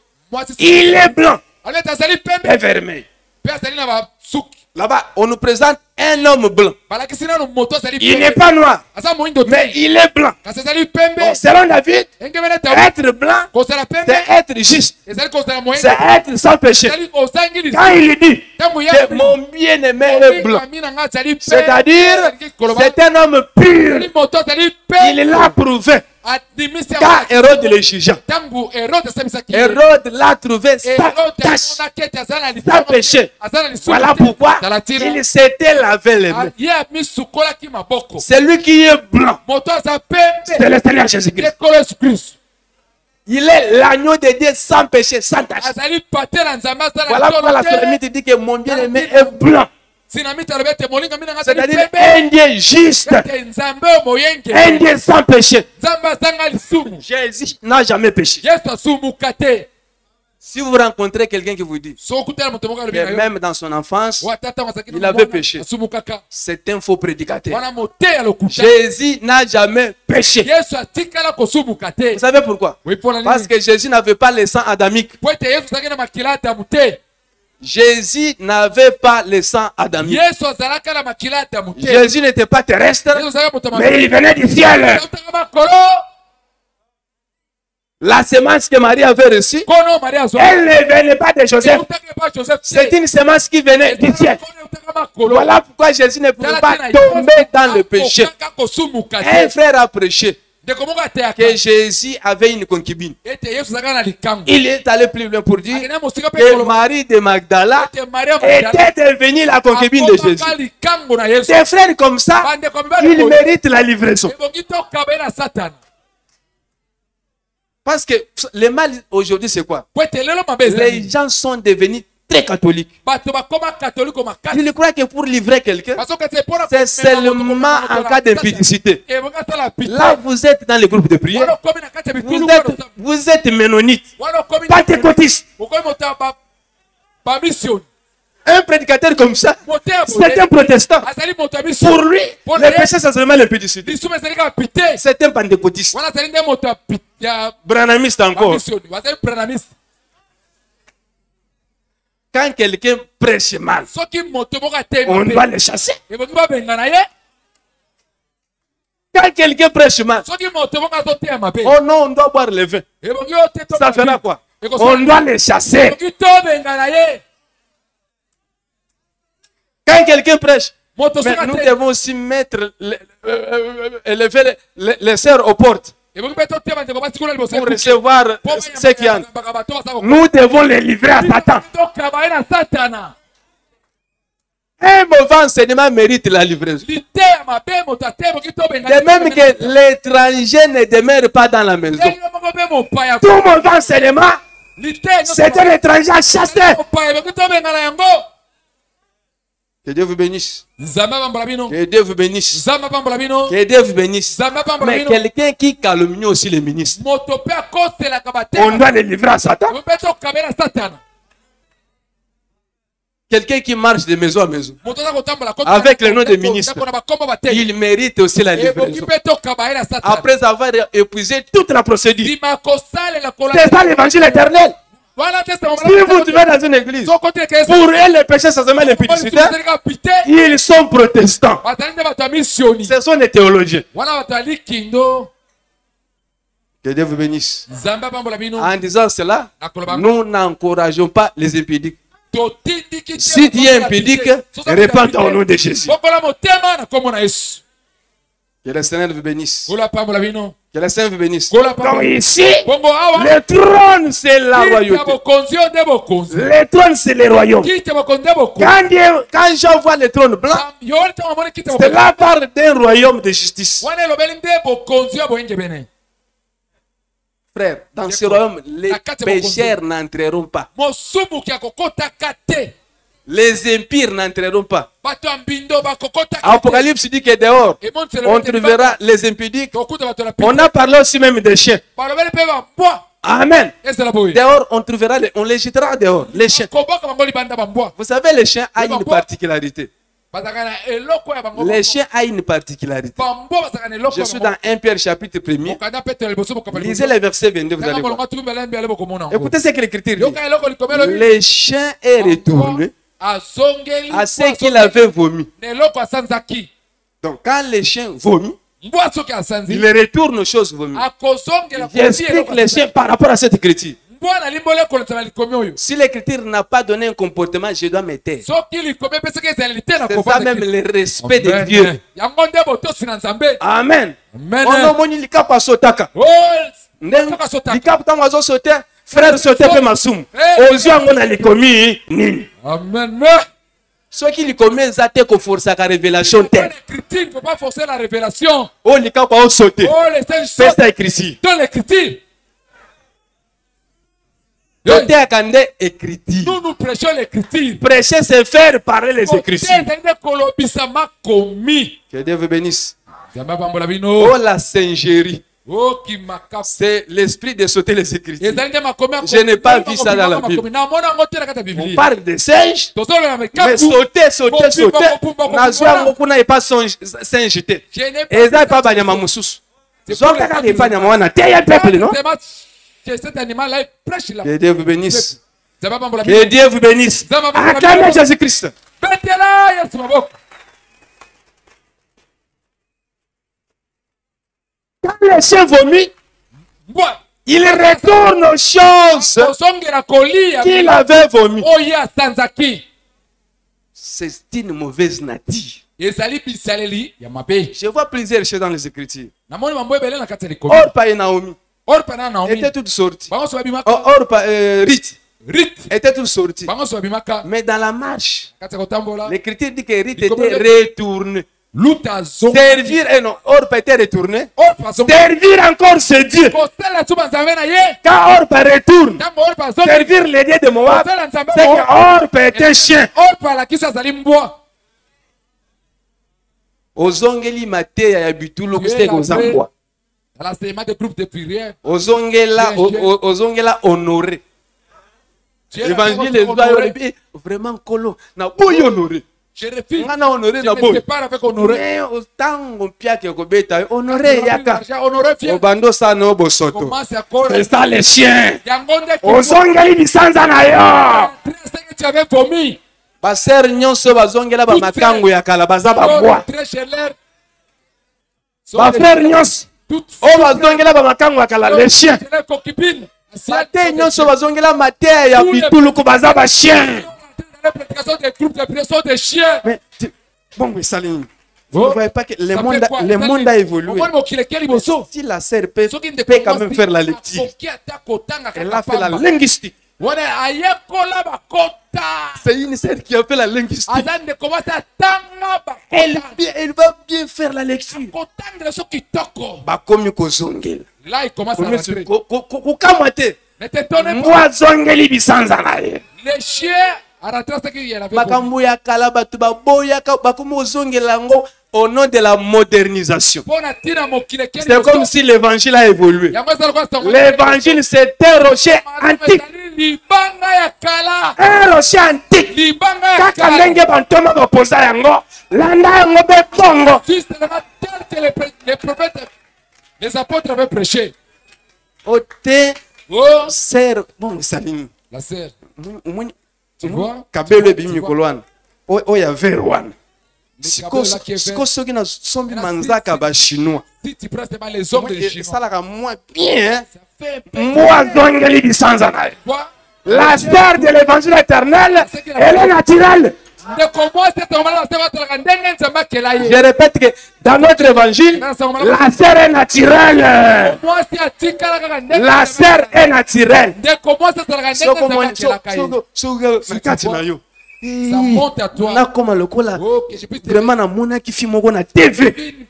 [SPEAKER 4] il est blanc et vermeil. Là-bas, on nous présente un homme blanc. Il n'est pas noir, mais il est blanc. Donc, selon David, être blanc, c'est être juste. C'est être sans péché. Quand il dit que mon bien-aimé est blanc, c'est-à-dire c'est un homme pur. Il l'a prouvé. Car Hérode le jugeant, Hérode l'a trouvé sans tache, sans péché. Voilà pourquoi il s'était lavé les mains. C'est lui qui est blanc. C'est le Seigneur Jésus-Christ. Il est l'agneau de Dieu sans péché, sans tache. Voilà pourquoi la Sunamite dit que mon bien-aimé est blanc. C'est-à-dire un Dieu juste, un Dieu sans péché. Jésus n'a jamais péché. Si vous rencontrez quelqu'un qui vous dit que même dans son enfance, il avait péché, c'est un faux prédicateur. Jésus n'a jamais péché. Vous savez pourquoi? Parce que Jésus n'avait pas le sang adamique. Jésus n'avait pas le sang adamique. Jésus n'était pas terrestre, mais il venait du ciel. La semence que Marie avait reçue, elle ne venait pas de Joseph. C'est une semence qui venait du ciel. Voilà pourquoi Jésus ne pouvait pas tomber dans le péché. Un frère a prêché que Jésus avait une concubine. Il est allé plus loin pour dire que Marie de Magdala était devenue la concubine de Jésus. Des frères comme ça, ils méritent la livraison. Parce que le mal aujourd'hui, c'est quoi? Les gens sont devenus très catholiques. Je crois que pour livrer quelqu'un, c'est seulement en cas d'impudicité. Là, vous êtes dans le groupe de prière. Vous êtes ménonite, pentecôtiste. Un prédicateur comme ça, c'est un protestant. Pour lui, le péché, c'est seulement l'impudicité. C'est un pentecôtiste. Branhamiste encore. Quand quelqu'un prêche mal, on doit le chasser. Quand quelqu'un prêche mal, oh non, on doit boire le vin. Ça fera quoi? On doit le chasser. Quand quelqu'un prêche, mais nous devons aussi mettre élever les sœurs aux portes pour recevoir ce qui entre. Nous devons les livrer à Satan. Un mauvais enseignement mérite la livraison. De même que l'étranger ne demeure pas dans la maison. Tout mauvais enseignement, c'est un étranger à chasser. Que Dieu vous bénisse. Que Dieu vous bénisse. Que Dieu vous bénisse. Mais quelqu'un qui calomnie aussi les ministres, on doit les livrer à Satan. Quelqu'un qui marche de maison à maison avec le nom de ministre, il mérite aussi la livraison. Après avoir épuisé toute la procédure. C'est ça l'évangile éternel. Si vous trouvez dans une église, pour eux le péché c'est seulement l'impudicité, ils sont protestants. Ce sont des théologiens. Que Dieu vous bénisse. En disant cela, nous n'encourageons pas les impudiques. Si tu es impudique, répands au nom de Jésus. Que le Seigneur vous bénisse. Que le Seigneur vous bénisse. Donc ici, le trône c'est la royauté. Le trône c'est le royaume. Quand je vois le trône blanc, cela parle d'un royaume de justice. Frère, dans ce royaume, les pécheurs n'entreront pas. Les impires n'entreront pas. Apocalypse dit que dehors, on trouvera les impudiques. On a parlé aussi même des chiens. Amen. Dehors, on les jettera dehors, les chiens. Vous savez, les chiens ont une particularité. Les chiens ont une particularité. Je suis dans 1 Pierre chapitre 1er. Lisez les versets 22, vous allez voir. Écoutez ce que l'Écriture dit. Les chiens est retourné à ceux qu'il avait vomi. Donc quand les chiens vomissent, il retourne aux choses vomies. J'explique les chiens par rapport à cette écriture. Si l'écriture n'a pas donné un comportement, je dois me taire. C'est ça même le respect de Dieu. Amen. Frère sauter pe masum. Ozu ango na likomi nini.
[SPEAKER 3] Amen.
[SPEAKER 4] Ceux qui likomi zate ko forcer la révélation terre.
[SPEAKER 3] L'écriture ne faut pas forcer la révélation.
[SPEAKER 4] Oh lika pa sauter.
[SPEAKER 3] Oh les saints
[SPEAKER 4] sautent. C'est écrit.
[SPEAKER 3] Dans l'écriture. Nous prêchons l'écriture.
[SPEAKER 4] Prêcher, c'est faire parler les écritures.
[SPEAKER 3] Que
[SPEAKER 4] Dieu vous bénisse. Oh la singerie. C'est l'esprit de sauter les écritures. Je n'ai pas vu ça dans la Bible. On parle de singes, mais sauter. Nazwa mokuna et pas singe. Et ça pas banyama mususu. Zoka ka pas nyama wana teya peuple non?
[SPEAKER 3] Cet animal-là prêche la.
[SPEAKER 4] Que Dieu vous bénisse. Que Dieu vous bénisse. Acclamez Jésus-Christ. Quand les chiens vomissent, il retourne aux choses qu'il avait vomi. C'est une mauvaise nature. Je vois plusieurs choses dans les Écritures. Or, pas Naomi. Était toute sortie. Ruth était toute sortie. Mais dans la marche, l'Écriture dit que Ruth était retournée. Servir et non, Orpa était retourné. Servir encore ce Dieu. Quand Orpa retourne, servir les dieux de Moab, c'est que Orpa est un chien. Ozongeli mate ya bitulu kuseko ozambwa. Ozongela honoré. Évangile vraiment colo na boy honoré.
[SPEAKER 3] Je refuse. Je me sépare avec honoré.
[SPEAKER 4] Honoré yaka. Obando sano bosoto. C'est ça les chiens. Ozongeli bisanza na yo.
[SPEAKER 3] Tu avais vomi.
[SPEAKER 4] Baser nyonso bazongela ba makango ya kala baza ba bois. Ba frère nyonso. Oh bazongela ba makango ya kala les chiens. Bate nyonso bazongela mate ya bitulu ko baza ba chien.
[SPEAKER 3] Des groupes de pression des chiens.
[SPEAKER 4] Mais bon, mais Salim, vous ne voyez pas que le monde a évolué. Si la sœur peut quand même faire la lecture, elle a fait la linguistique. C'est une sœur qui a fait la linguistique. Elle va bien faire la lecture.
[SPEAKER 3] Là, il commence à rentrer. Les chiens.
[SPEAKER 4] Au nom de la modernisation. C'est comme si l'évangile a évolué. L'évangile c'est un rocher antique. Un rocher antique.
[SPEAKER 3] Les apôtres avaient prêché. La sœur. Tu vois?
[SPEAKER 4] Kabelo bimi kolwana. O ya verwana. Siko soki na sombi manzaka ba chinois.
[SPEAKER 3] Si tu presses pas les hommes de Chinois.
[SPEAKER 4] Ça la moi bien. Moi zongeli bisanza na. La star de l'évangile éternel, elle est naturelle. Je répète que dans notre évangile, la sœur est naturelle. La sœur est naturelle.
[SPEAKER 3] Ça monte à toi.
[SPEAKER 4] Vraiment, na mona qui filme na TV.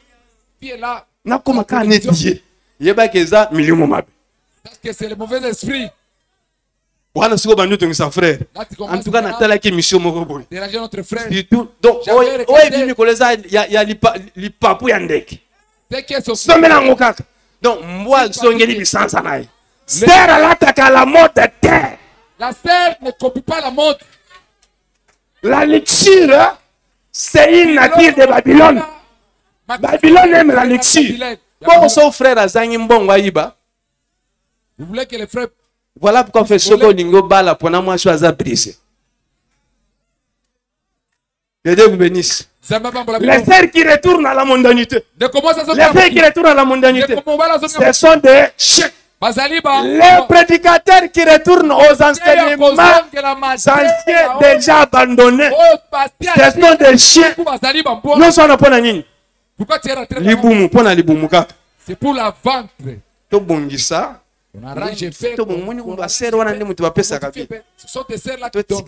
[SPEAKER 4] Na comme ka netier. Yeba keza milimu mabe.
[SPEAKER 3] Parce que c'est le mauvais esprit.
[SPEAKER 4] Wana siko bandu tongisa frère. En tout cas na tala ki mission moko boy.
[SPEAKER 3] Déranger notre frère.
[SPEAKER 4] Du tout. Donc oye bimi koleza ya li papu ya ndeke. Somela ngokaka. Donc moi songeli bisanza naye. Sœur alataka la mode de terre.
[SPEAKER 3] La sœur ne copie pas la mode.
[SPEAKER 4] La lecture C'est une nature de Babylone. Babylone aime la luxure. Bon, son frère a zangé mbongo ayiba.
[SPEAKER 3] Vous voulez que les frères...
[SPEAKER 4] Voilà pourquoi on fait Soko Lingo Bala pour moi je suis brisé. Que Dieu vous bénisse. Les frères qui retournent à la mondanité. Les frères qui retournent à la mondanité. Ce sont des chiens. Les prédicateurs qui retournent aux enseignements anciens déjà abandonnés. Ce sont des chiens. Nous sommes pour la ligne.
[SPEAKER 3] C'est pour la ventre. On arrange fait. Ce sont des serres là qui tombent.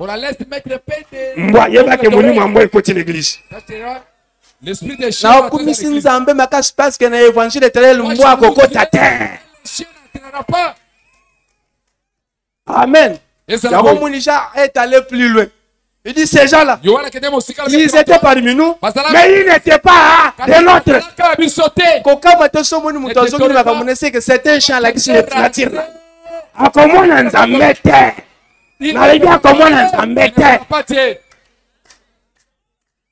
[SPEAKER 3] On la laisse mettre pété. L'esprit des chiens.
[SPEAKER 4] Parce que l'évangile est très loin. Amen. Yagomunisha est allé plus loin. Il dit ces gens-là, ils étaient parmi nous, mais ils n'étaient pas des nôtres. Que certains chants là qui sont attirés. À comment on s'en mettait? N'arrivez pas comment on s'en mettait.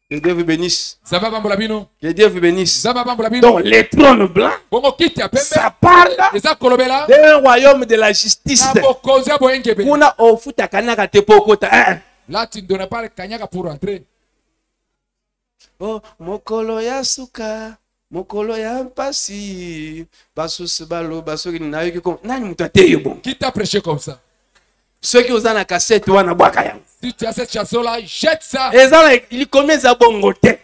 [SPEAKER 4] Que Dieu vous bénisse. Que Dieu vous bénisse. Donc les trônes blancs, ça parle d'un royaume de la justice.
[SPEAKER 3] Là, tu ne donnes pas le kanyaka pour entrer.
[SPEAKER 4] Oh, mokolo ya suka, mokolo ya mpasi, basus balo, basoki na yoki comme nani mutateyo bon.
[SPEAKER 3] Qui t'a prêché comme ça?
[SPEAKER 4] Ceux qui ont la cassette wana bwaka ya.
[SPEAKER 3] Si tu as cette chanson là, jette ça.
[SPEAKER 4] Et ça il commence à bongote.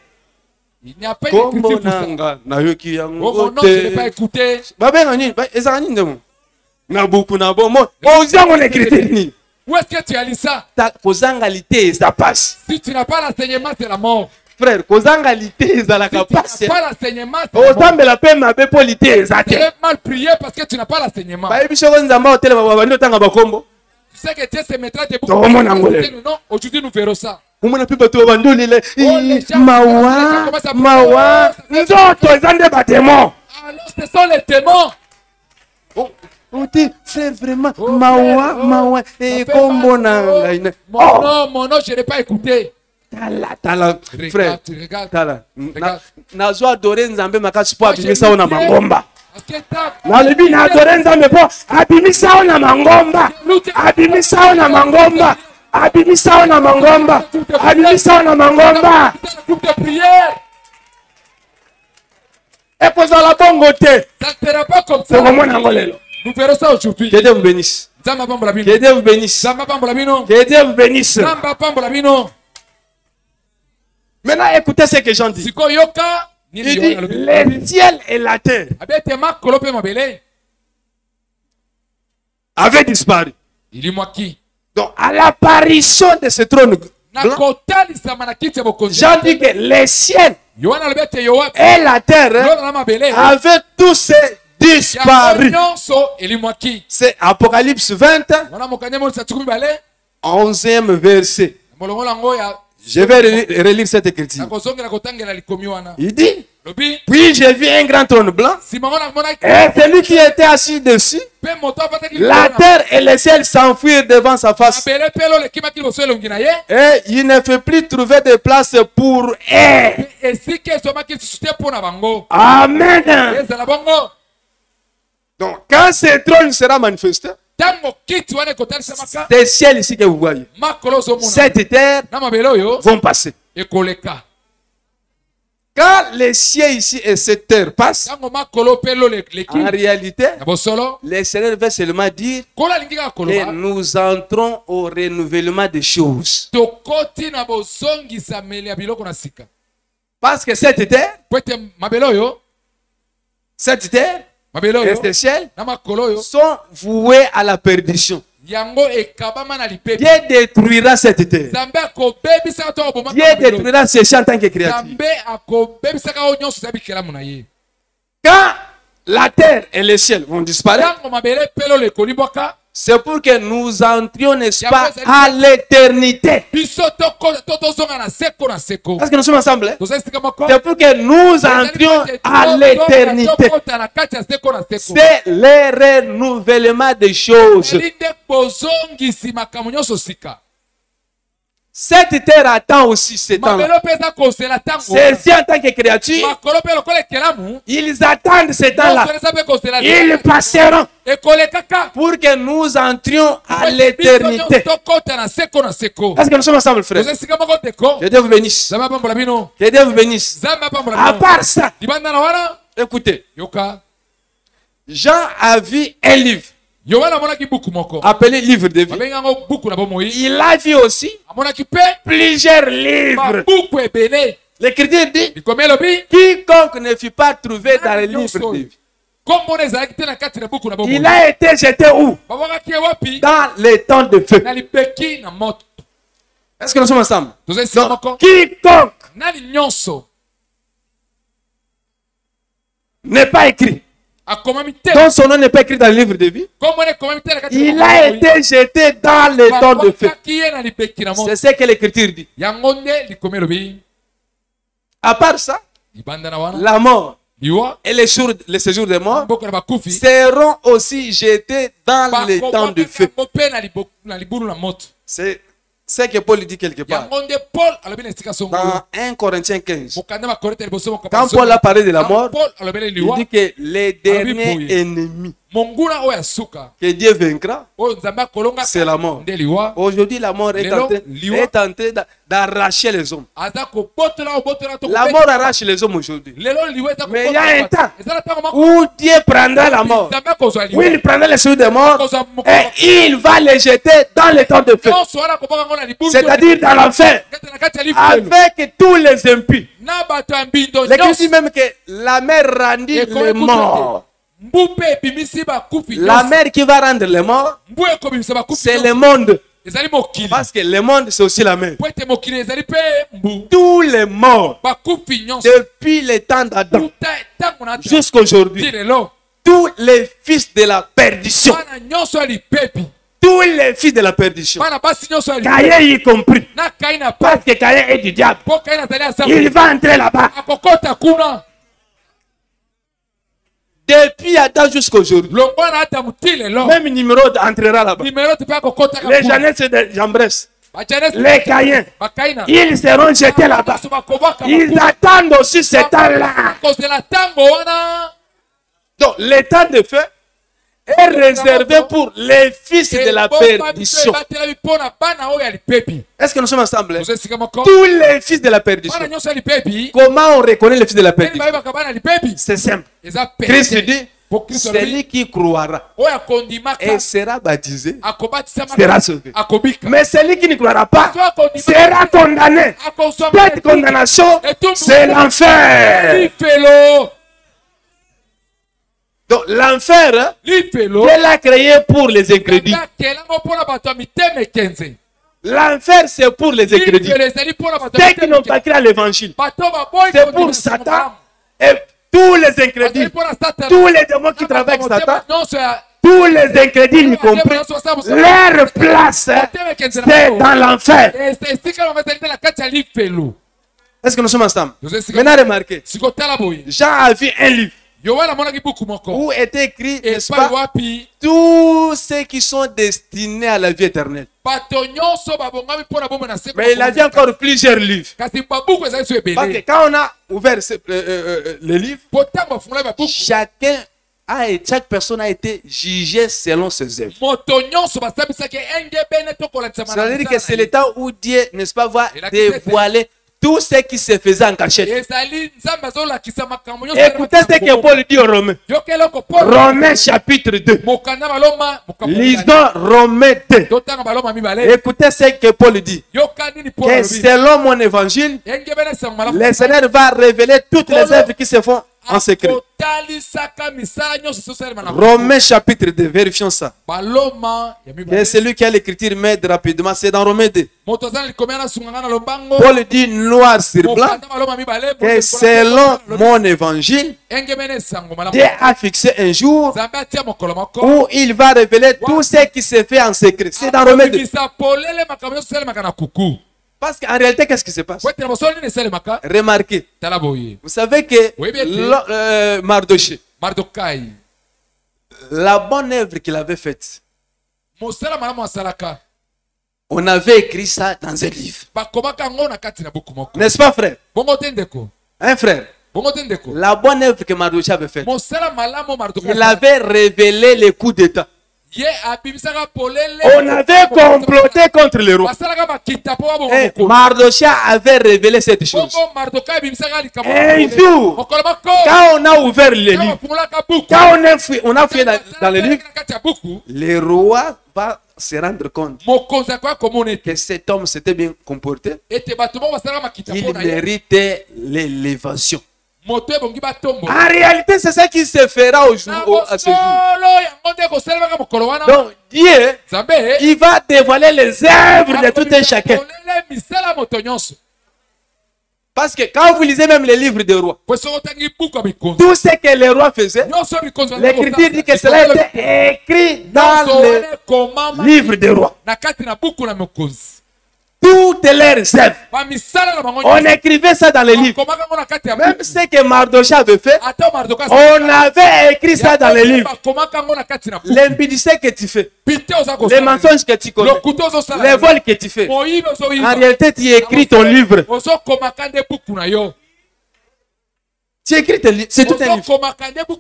[SPEAKER 3] Il n'y a pas d'écriture pour ça.
[SPEAKER 4] Na yoki ya
[SPEAKER 3] ngote. Oh non, je n'ai pas écouté.
[SPEAKER 4] Babe ngani, ezanga nini ndemo. Na beaucoup na bon mo. Ozia mon écriture ni.
[SPEAKER 3] Où est-ce que tu as lu ça?
[SPEAKER 4] Kozangalité, ça passe.
[SPEAKER 3] Si tu n'as pas l'enseignement, c'est la mort.
[SPEAKER 4] Frère, kozangalité, ça la capace.
[SPEAKER 3] Si tu n'as pas l'enseignement, c'est
[SPEAKER 4] la mort. La paix, ma polité, ça
[SPEAKER 3] tu es mal prié parce que tu n'as pas l'enseignement. Tu sais que Dieu se mettra debout. Non, aujourd'hui nous verrons ça.
[SPEAKER 4] Mawa. Alors
[SPEAKER 3] ce sont les démons.
[SPEAKER 4] On dit, c'est vraiment Mawa, et comme mon nom,
[SPEAKER 3] je n'ai pas écouté.
[SPEAKER 4] Tala, frère, Tala. Nazo adoré Nzambe makasi po abimisa ona mangomba. Na lebi na adoré Nzambe po abimisa ona mangomba. Abimisa ona mangomba. Abimisa ona mangomba. Abimisa ona mangomba. Et pour ça la bonne côté.
[SPEAKER 3] Ça ne sera pas comme ça. Nous verrons ça aujourd'hui.
[SPEAKER 4] Que Dieu vous bénisse. Que Dieu vous bénisse. Que Dieu vous bénisse. Maintenant, écoutez ce que j'en dis. Il dit, le ciel et la terre avaient disparu. Donc, à l'apparition de ce trône blanc, j'en dis que le ciel et la terre avaient tous disparu. C'est Apocalypse 20, 11e verset. Je vais relire cette écriture. Il dit, puis j'ai vu un grand trône blanc, et celui qui était assis dessus, la terre et le ciel s'enfuirent devant sa face. Et il ne fait plus trouver de place pour eux. Amen. Donc, quand ce trône sera manifesté, des ciels ici que vous voyez, cette terre vont passer. Quand les ciels ici et cette terre passent, en réalité, les Seigneur veut seulement dire que nous entrons au renouvellement des choses. Parce que cette terre et ces ciels sont voués à la perdition. Dieu détruira cette terre. Dieu détruira ces champs en tant que créature. Quand la terre et le ciel vont disparaître, c'est pour que nous entrions, n'est-ce pas, à l'éternité. Est-ce que nous sommes ensemble? C'est pour que nous entrions à l'éternité. C'est le renouvellement des choses. Cette terre attend aussi ce temps-là. Ceux-ci en tant que créatures, ils attendent ce temps-là. Ils passeront pour que nous entrions à l'éternité. Est-ce que nous sommes ensemble, frère? Que Dieu vous bénisse. Que Dieu vous bénisse. À part ça, écoutez, Jean a vu un livre appelé livre de vie. Il a vu aussi plusieurs livres. L'Écriture dit quiconque ne fut pas trouvé dans le livre de vie, il a été jeté où? Dans les temps de feu. Est-ce que nous sommes ensemble? Donc, quiconque n'est pas écrit, dont son nom n'est pas écrit dans le livre de vie, il a été jeté dans les temps de feu. C'est ce que l'Écriture dit. À part ça, la mort et les séjours des morts seront aussi jetés dans les temps de feu. C'est ce que Paul dit quelque part. Dans 1 Corinthiens 15. Quand Paul a parlé de la mort, il dit que les derniers ennemis que Dieu vaincra, c'est la mort. Aujourd'hui, la mort est en train d'arracher les hommes. La mort arrache les hommes aujourd'hui. Mais il y a un temps où Dieu prendra la mort. Où il prendra les souls des morts et il va les jeter dans les temps de feu. C'est-à-dire dans l'enfer. Avec tous les impies. L'Écriture dit même que la mer rendit les morts. La mer qui va rendre les morts, c'est le monde. Parce que le monde, c'est aussi la mer. Tous les morts, depuis le temps d'Adam jusqu'à aujourd'hui, tous les fils de la perdition, tous les fils de la perdition, Caïn y compris, parce que Caïn est du diable, il va entrer là-bas. Depuis Adam jusqu'à aujourd'hui, même Nimrod entrera là-bas. Les Jeannès de Jambres, les Caïens, ils seront jetés là-bas. Ils attendent aussi ce temps-là. Donc, le temps de feu est réservé pour les fils de la perdition. Est-ce que nous sommes ensemble? Tous les fils de la perdition. Comment on reconnaît les fils de la perdition? C'est simple. Christ dit, celui qui croira et sera baptisé sera sauvé. Mais celui qui ne croira pas sera condamné. Cette condamnation, c'est l'enfer. Donc l'enfer, Dieu l'a créé pour les incrédules. L'enfer, c'est pour les incrédules. Ceux qui n'ont pas cru à l'évangile, c'est pour Satan et tous les incrédules, tous les démons qui travaillent avec Satan, tous les incrédules y compris, leur place, c'est dans l'enfer. Est-ce que nous sommes ensemble? Maintenant, remarquez, Jean a vu un livre où était écrit, n'est-ce pas, tous ceux qui sont destinés à la vie éternelle. Mais il a vu encore plusieurs livres. Parce que quand on a ouvert les livres, chaque personne a été jugée selon ses œuvres. Ça veut dire que c'est le temps où Dieu, n'est-ce pas, va dévoiler tout ce qui se faisait en cachette. Écoutez ce que Paul dit aux Romains. Romains chapitre 2. Lisons Romains 2. Écoutez ce que Paul dit. Que selon mon évangile, le Seigneur va révéler toutes les œuvres qui se font en secret. Romains chapitre 2, vérifions ça. Et celui qui a l'écriture m'aide rapidement, c'est dans Romains 2. Paul dit noir sur blanc que selon mon évangile, Dieu a fixé un jour où il va révéler tout ce qui se fait en secret. C'est dans Romains 2. Parce qu'en réalité, qu'est-ce qui se passe? Remarquez. Vous savez que Mardoché, la bonne œuvre qu'il avait faite, On avait écrit ça dans un livre. N'est-ce pas, frère? Hein, frère? La bonne œuvre que Mardochée avait faite. Il avait révélé les coups d'État. On avait comploté contre le roi. Et Mardochée avait révélé cette chose. Un jour, quand on a ouvert les livres, quand on a fouillé dans les livres, le roi va se rendre compte que cet homme s'était bien comporté. Il méritait l'élévation. En réalité, c'est ça qui se fera à ce jour. Donc, Dieu, il va dévoiler les œuvres de tout un chacun. Parce que quand vous lisez même les livres des rois, tout ce que les rois faisaient, l'Écriture dit que cela était écrit dans le livre des rois. Toutes leurs œuvres. On écrivait ça dans les livres. Même ce que Mardochée avait fait, on avait écrit ça dans les livres. L'impudicité que tu fais, les mensonges que tu connais, les vols que tu fais, en réalité tu écris ton livre. Tu écris ton livre, c'est tout un livre.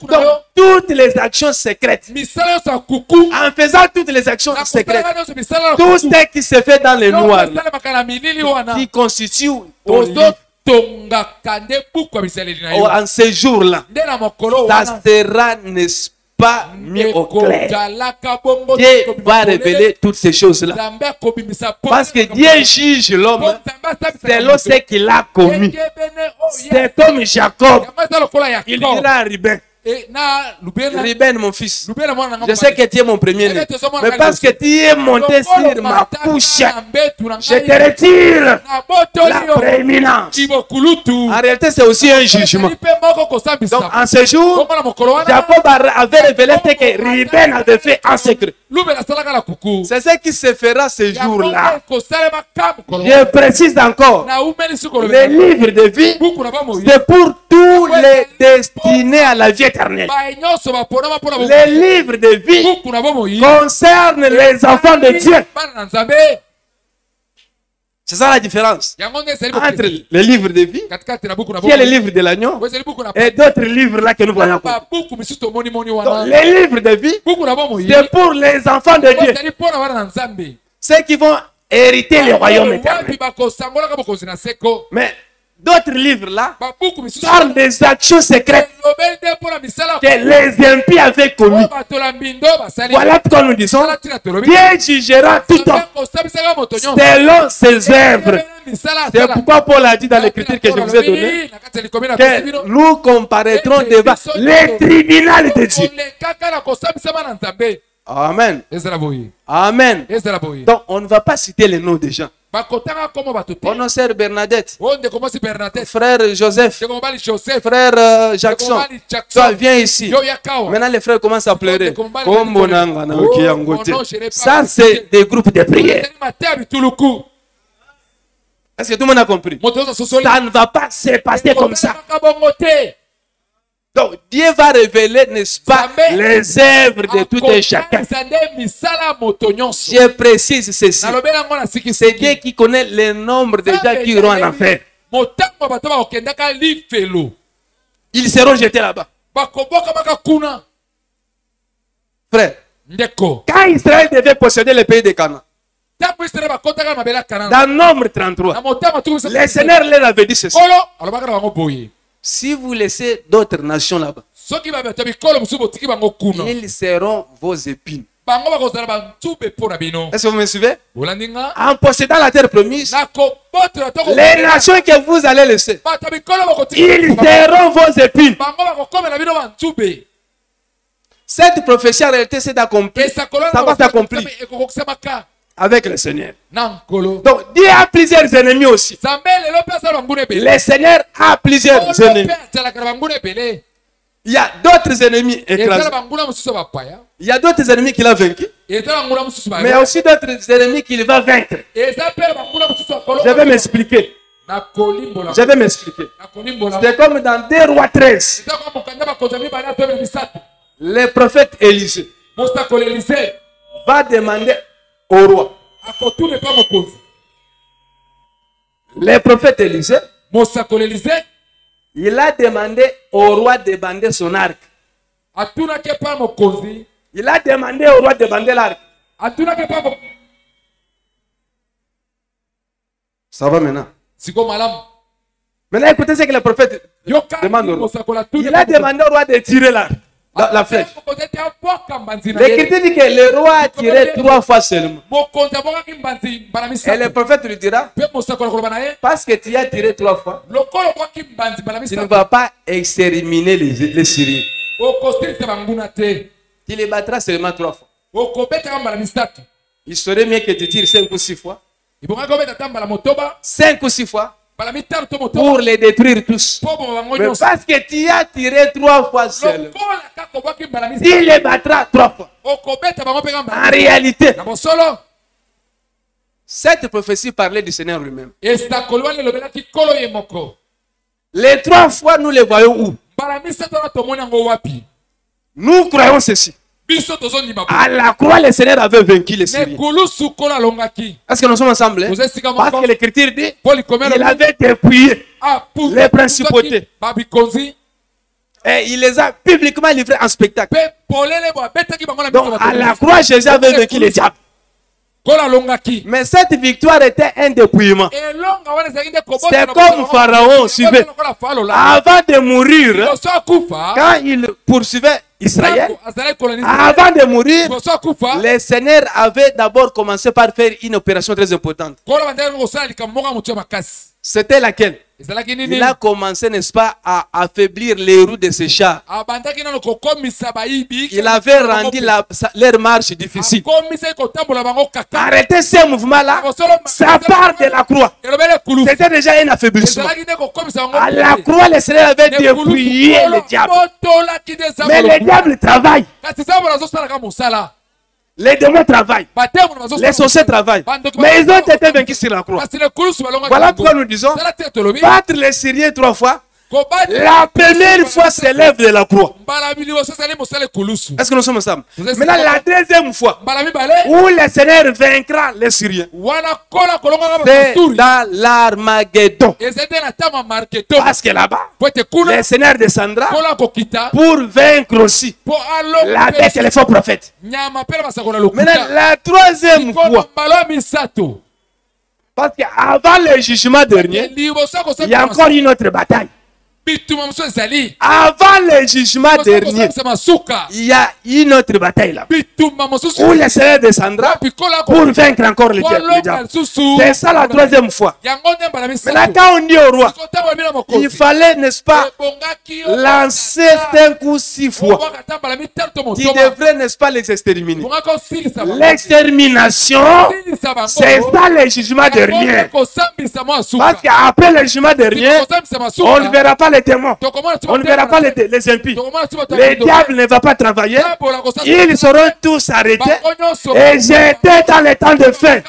[SPEAKER 4] Donc, toutes les actions secrètes, en faisant toutes les actions secrètes, tout ce qui se fait dans le noir, qui constitue ton livre. En ce jour-là, ça sera, n'est-ce pas, mis au clair. Dieu va révéler toutes ces choses-là. Parce que Dieu juge l'homme selon ce qu'il a commis. C'est comme Jacob. Il dira à Ruben: Ruben, mon fils, je sais que tu es mon premier-né, mais parce que tu es monté sur ma couche, je te retire la prééminence. En réalité, c'est aussi un jugement. Donc, en ce jour, Jacob avait révélé ce que Ruben avait fait en secret. C'est ce qui se fera ce jour-là. Je précise encore, les livres de vie, c'est pour tous les destinés à la vie éternelle. Les livres de vie concernent les enfants de Dieu. C'est ça la différence entre les livres de vie, qui est le livre de l'agneau, et d'autres livres là que nous voyons. Donc, les livres de vie, c'est pour les enfants de Dieu, ceux qui vont hériter le royaume éternel. Mais d'autres livres là parlent des actions secrètes que les impies avaient commis. Voilà pourquoi nous disons: Dieu jugera tout homme selon ses œuvres. C'est pourquoi Paul a dit dans l'écriture que je vous ai donnée que nous comparaîtrons devant les tribunaux de Dieu. Amen. Amen. Donc on ne va pas citer les noms des gens. Oh non, sœur Bernadette, frère Joseph, frère Jackson, toi viens ici. Maintenant les frères commencent à pleurer. Ça c'est des groupes de prière. Est-ce que tout le monde a compris? Ça ne va pas se passer comme ça. Donc Dieu va révéler, n'est-ce pas, les œuvres de tout un chacun. Je précise ceci. C'est Dieu qui connaît le nombre de gens qui iront en enfer. Ils seront jetés là-bas. Frère, quand Israël devait posséder le pays de Canaan, dans Nombre 33, le Seigneur leur avait dit ceci: si vous laissez d'autres nations là-bas, ils seront vos épines. Est-ce que vous me suivez? En possédant la terre promise, les nations que vous allez laisser, ils seront vos épines. Cette prophétie en réalité c'est d'accomplir. Ça va s'accomplir avec le Seigneur. Donc Dieu a plusieurs ennemis aussi. Le Seigneur a plusieurs ennemis. Il y a d'autres ennemis écrasés. Il y a d'autres ennemis qu'il a vaincus. Mais il y a aussi d'autres ennemis qu'il va vaincre. Je vais m'expliquer. C'est comme dans 2 Rois 13. Le prophète Élisée va demander au roi Le prophète Élisée, il a demandé au roi de bander son arc. Il a demandé au roi de bander l'arc. Ça va maintenant. Maintenant, écoutez ce que le prophète demande au roi. Il a demandé au roi de tirer la flèche. L'Écriture dit que le roi a tiré 3 fois seulement. Et le prophète lui dira, parce que tu as tiré 3 fois, tu ne vas pas exterminer les Syriens. Tu les battras seulement 3 fois. Il serait mieux que tu tires 5 ou 6 fois. 5 ou 6 fois. Pour les détruire tous. Mais parce que tu as tiré 3 fois seulement, il les battra 3 fois. En réalité, cette prophétie parlait du Seigneur lui-même. Les 3 fois, nous les voyons où? Nous croyons ceci. À la croix, le Seigneur avait vaincu les Syriens. Est-ce que nous sommes ensemble? Parce que l'Écriture dit qu'il avait dépouillé les principautés. Et il les a publiquement livrés en spectacle. Donc, à la croix, Jésus avait vaincu les diables. Mais cette victoire était un dépouillement. C'était comme Pharaon suivait. Avant de mourir, quand il poursuivait Israël, avant de mourir, le Seigneur avait d'abord commencé par faire une opération très importante. C'était laquelle? Il a commencé, n'est-ce pas, à affaiblir les roues de ses chars. Il avait rendu leur marche difficile. Arrêtez ces mouvements-là. Ça part de la croix. C'était déjà un affaiblissement. À la croix, le Seigneur avait dépouillé le diable. Mais le diable travaille. Les démons travaillent. Les sorciers travaillent. Mais ils ont été vaincus sur la croix. Voilà pourquoi nous disons battre les Syriens 3 fois. La première fois s'élève de la croix. Est-ce que nous sommes ensemble? Maintenant, la deuxième fois où le Seigneur vaincra les Syriens, c'est dans l'Armageddon. Parce que là-bas, le Seigneur descendra pour vaincre aussi la bête et les faux prophètes. Maintenant, la troisième fois, parce qu'avant le jugement dernier, il y a encore une autre bataille. Avant le jugement dernier, il y a une autre bataille là où le Seigneur descendra pour vaincre encore le diable. C'est ça la troisième fois. Maintenant, quand on dit au roi, il fallait, n'est-ce pas, lancer 5 ou 6 fois. Tu devrais, n'est-ce pas, les exterminer. L'extermination, c'est ça le jugement dernier. Parce qu'après le jugement dernier, on ne verra pas les démons. On ne verra pas les impies. Le diable ne va pas travailler. Ils seront tous arrêtés et jetés dans les temps de fin.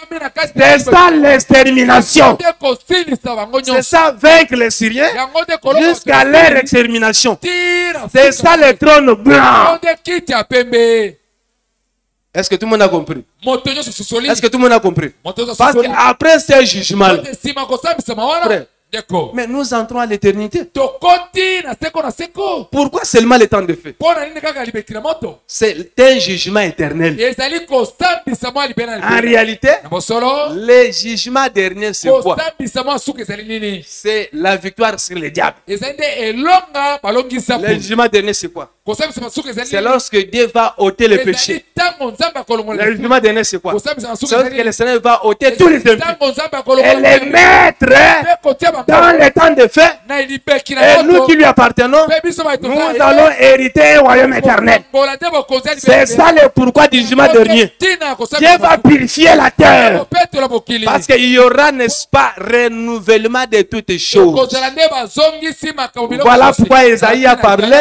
[SPEAKER 4] C'est ça l'extermination. C'est ça vaincre les Syriens jusqu'à leur extermination. C'est ça le trône blanc. Est-ce que tout le monde a compris? Est-ce que tout le monde a compris? Parce qu'après ce jugement, mais nous entrons à l'éternité. Pourquoi seulement le temps de feu? C'est un jugement éternel. En réalité, le jugement dernier, c'est quoi? C'est la victoire sur le diable. Le jugement dernier, c'est quoi? C'est lorsque Dieu va ôter le péché. Le jugement dernier, c'est quoi? C'est lorsque le Seigneur va ôter tous les impies et les mettre dans le temps de feu. Et nous qui lui appartenons, nous allons hériter un royaume éternel. C'est ça le pourquoi du jugement dernier. Dieu va purifier la terre. Parce qu'il y aura, n'est-ce pas, renouvellement de toutes choses. Voilà pourquoi Isaïe a parlé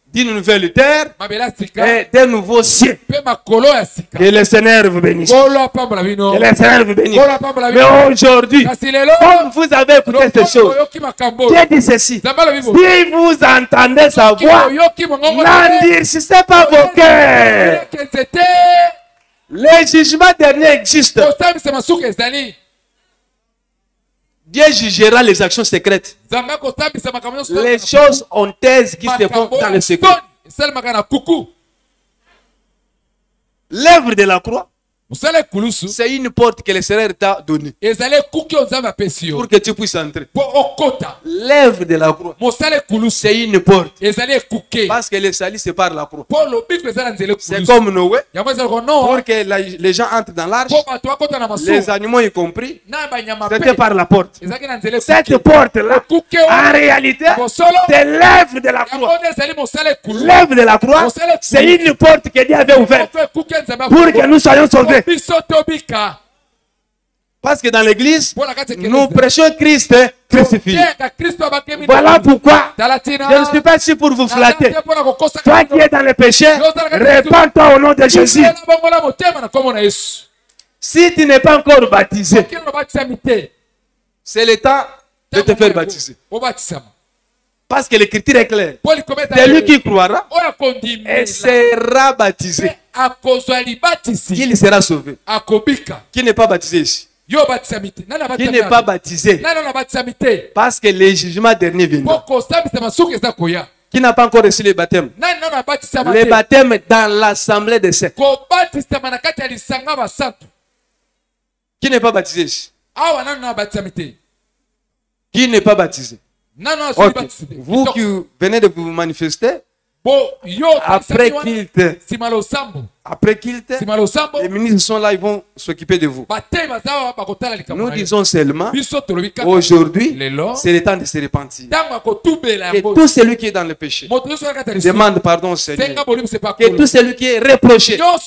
[SPEAKER 4] d'une nouvelle terre et d'un nouveau ciel. Que le Seigneur vous bénisse. Que le Seigneur vous bénisse. Mais aujourd'hui, comme vous avez écouté ces choses, Dieu dit ceci: si vous entendez sa voix, n'endurcissez pas vos cœurs. Le jugement dernier existe. Dieu jugera les actions secrètes. Les choses honteuses qui se font dans le secret. L'œuvre de la croix, c'est une porte que le Seigneur t'a donnée pour que tu puisses entrer. L'œuvre de la croix, c'est une porte. Parce que le salut, c'est par la croix. C'est comme Noé. Pour que les gens entrent dans l'arche, les animaux y compris, c'était par la porte. Cette porte-là, en réalité, c'est l'œuvre de la croix. L'œuvre de la croix, c'est une porte que Dieu avait ouverte pour que nous soyons sauvés. Parce que dans l'église, nous prêchons Christ crucifié. Voilà pourquoi je ne suis pas ici pour vous flatter. Toi qui es dans le péché, répands-toi au nom de Jésus. Si tu n'es pas encore baptisé, c'est le temps de te faire baptiser. Parce que l'écriture est claire. Celui qui croira et sera baptisé, il sera sauvé. Qui n'est pas baptisé ici? Qui n'est pas baptisé? Parce que le jugement dernier viendra. Qui n'a pas encore reçu le baptême? Le baptême dans l'assemblée des saints. Qui n'est pas baptisé ici? Qui n'est pas baptisé? Okay. Vous qui venez de vous manifester, après qu'il les ministres sont là, ils vont s'occuper de vous. Nous disons seulement, aujourd'hui, c'est le temps de se repentir. Que tout celui qui est dans le péché demande pardon au Seigneur. Que tout celui qui est reproché dans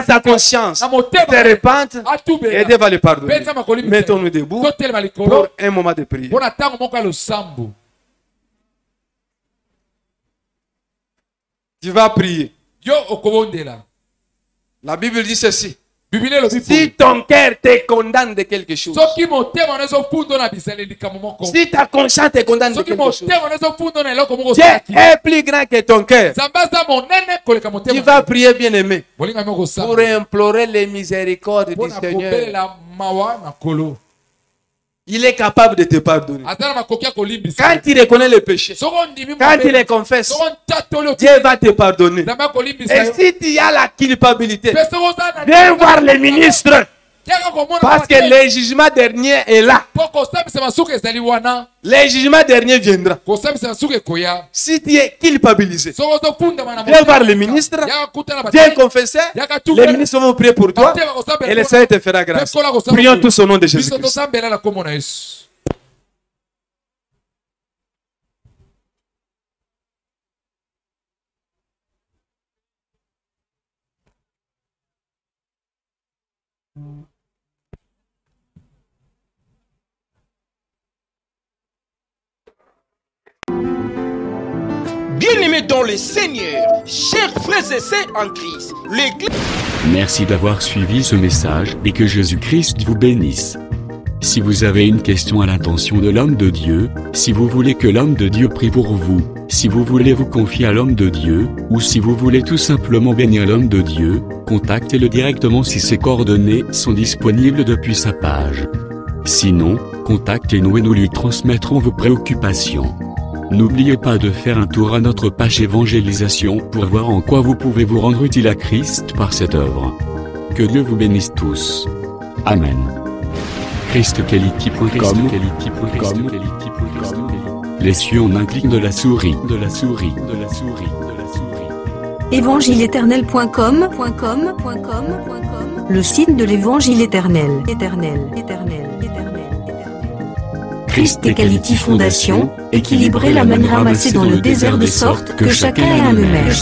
[SPEAKER 4] sa conscience se repente et Dieu va le pardonner. Mettons-nous debout pour un moment de prière. Tu vas prier. La Bible dit ceci. Si ton cœur te condamne de quelque chose, si ta conscience te condamne de quelque chose, Dieu est plus grand que ton cœur. Tu vas prier, bien-aimé, pour implorer les miséricordes du Seigneur. Il est capable de te pardonner. Quand tu reconnais le péché, quand tu les confesses, Dieu va te pardonner. Et si tu as la culpabilité, viens voir les ministres. Parce que le jugement dernier est là. Le jugement dernier viendra. Si tu es culpabilisé, viens voir le ministre, viens confesser. Les ministres vont prier pour toi et le Seigneur te fera grâce. Prions tous au nom de Jésus-Christ.
[SPEAKER 5] Bien-aimés dans le Seigneur, chers frères et sœurs en Christ, l'Église...
[SPEAKER 2] Merci d'avoir suivi ce message et que Jésus-Christ vous bénisse. Si vous avez une question à l'intention de l'homme de Dieu, si vous voulez que l'homme de Dieu prie pour vous, si vous voulez vous confier à l'homme de Dieu, ou si vous voulez tout simplement bénir l'homme de Dieu, contactez-le directement si ses coordonnées sont disponibles depuis sa page. Sinon, contactez-nous et nous lui transmettrons vos préoccupations. N'oubliez pas de faire un tour à notre page évangélisation pour voir en quoi vous pouvez vous rendre utile à Christ par cette œuvre. Que Dieu vous bénisse tous. Amen. ChristKelity.com. Les cieux en un clic de la souris.
[SPEAKER 1] Évangile-éternel.com. Le site de l'Évangile éternel. ChristKelity Fondation, équilibrer la manne ramassée dans le désert de sorte que chacun ait un maire.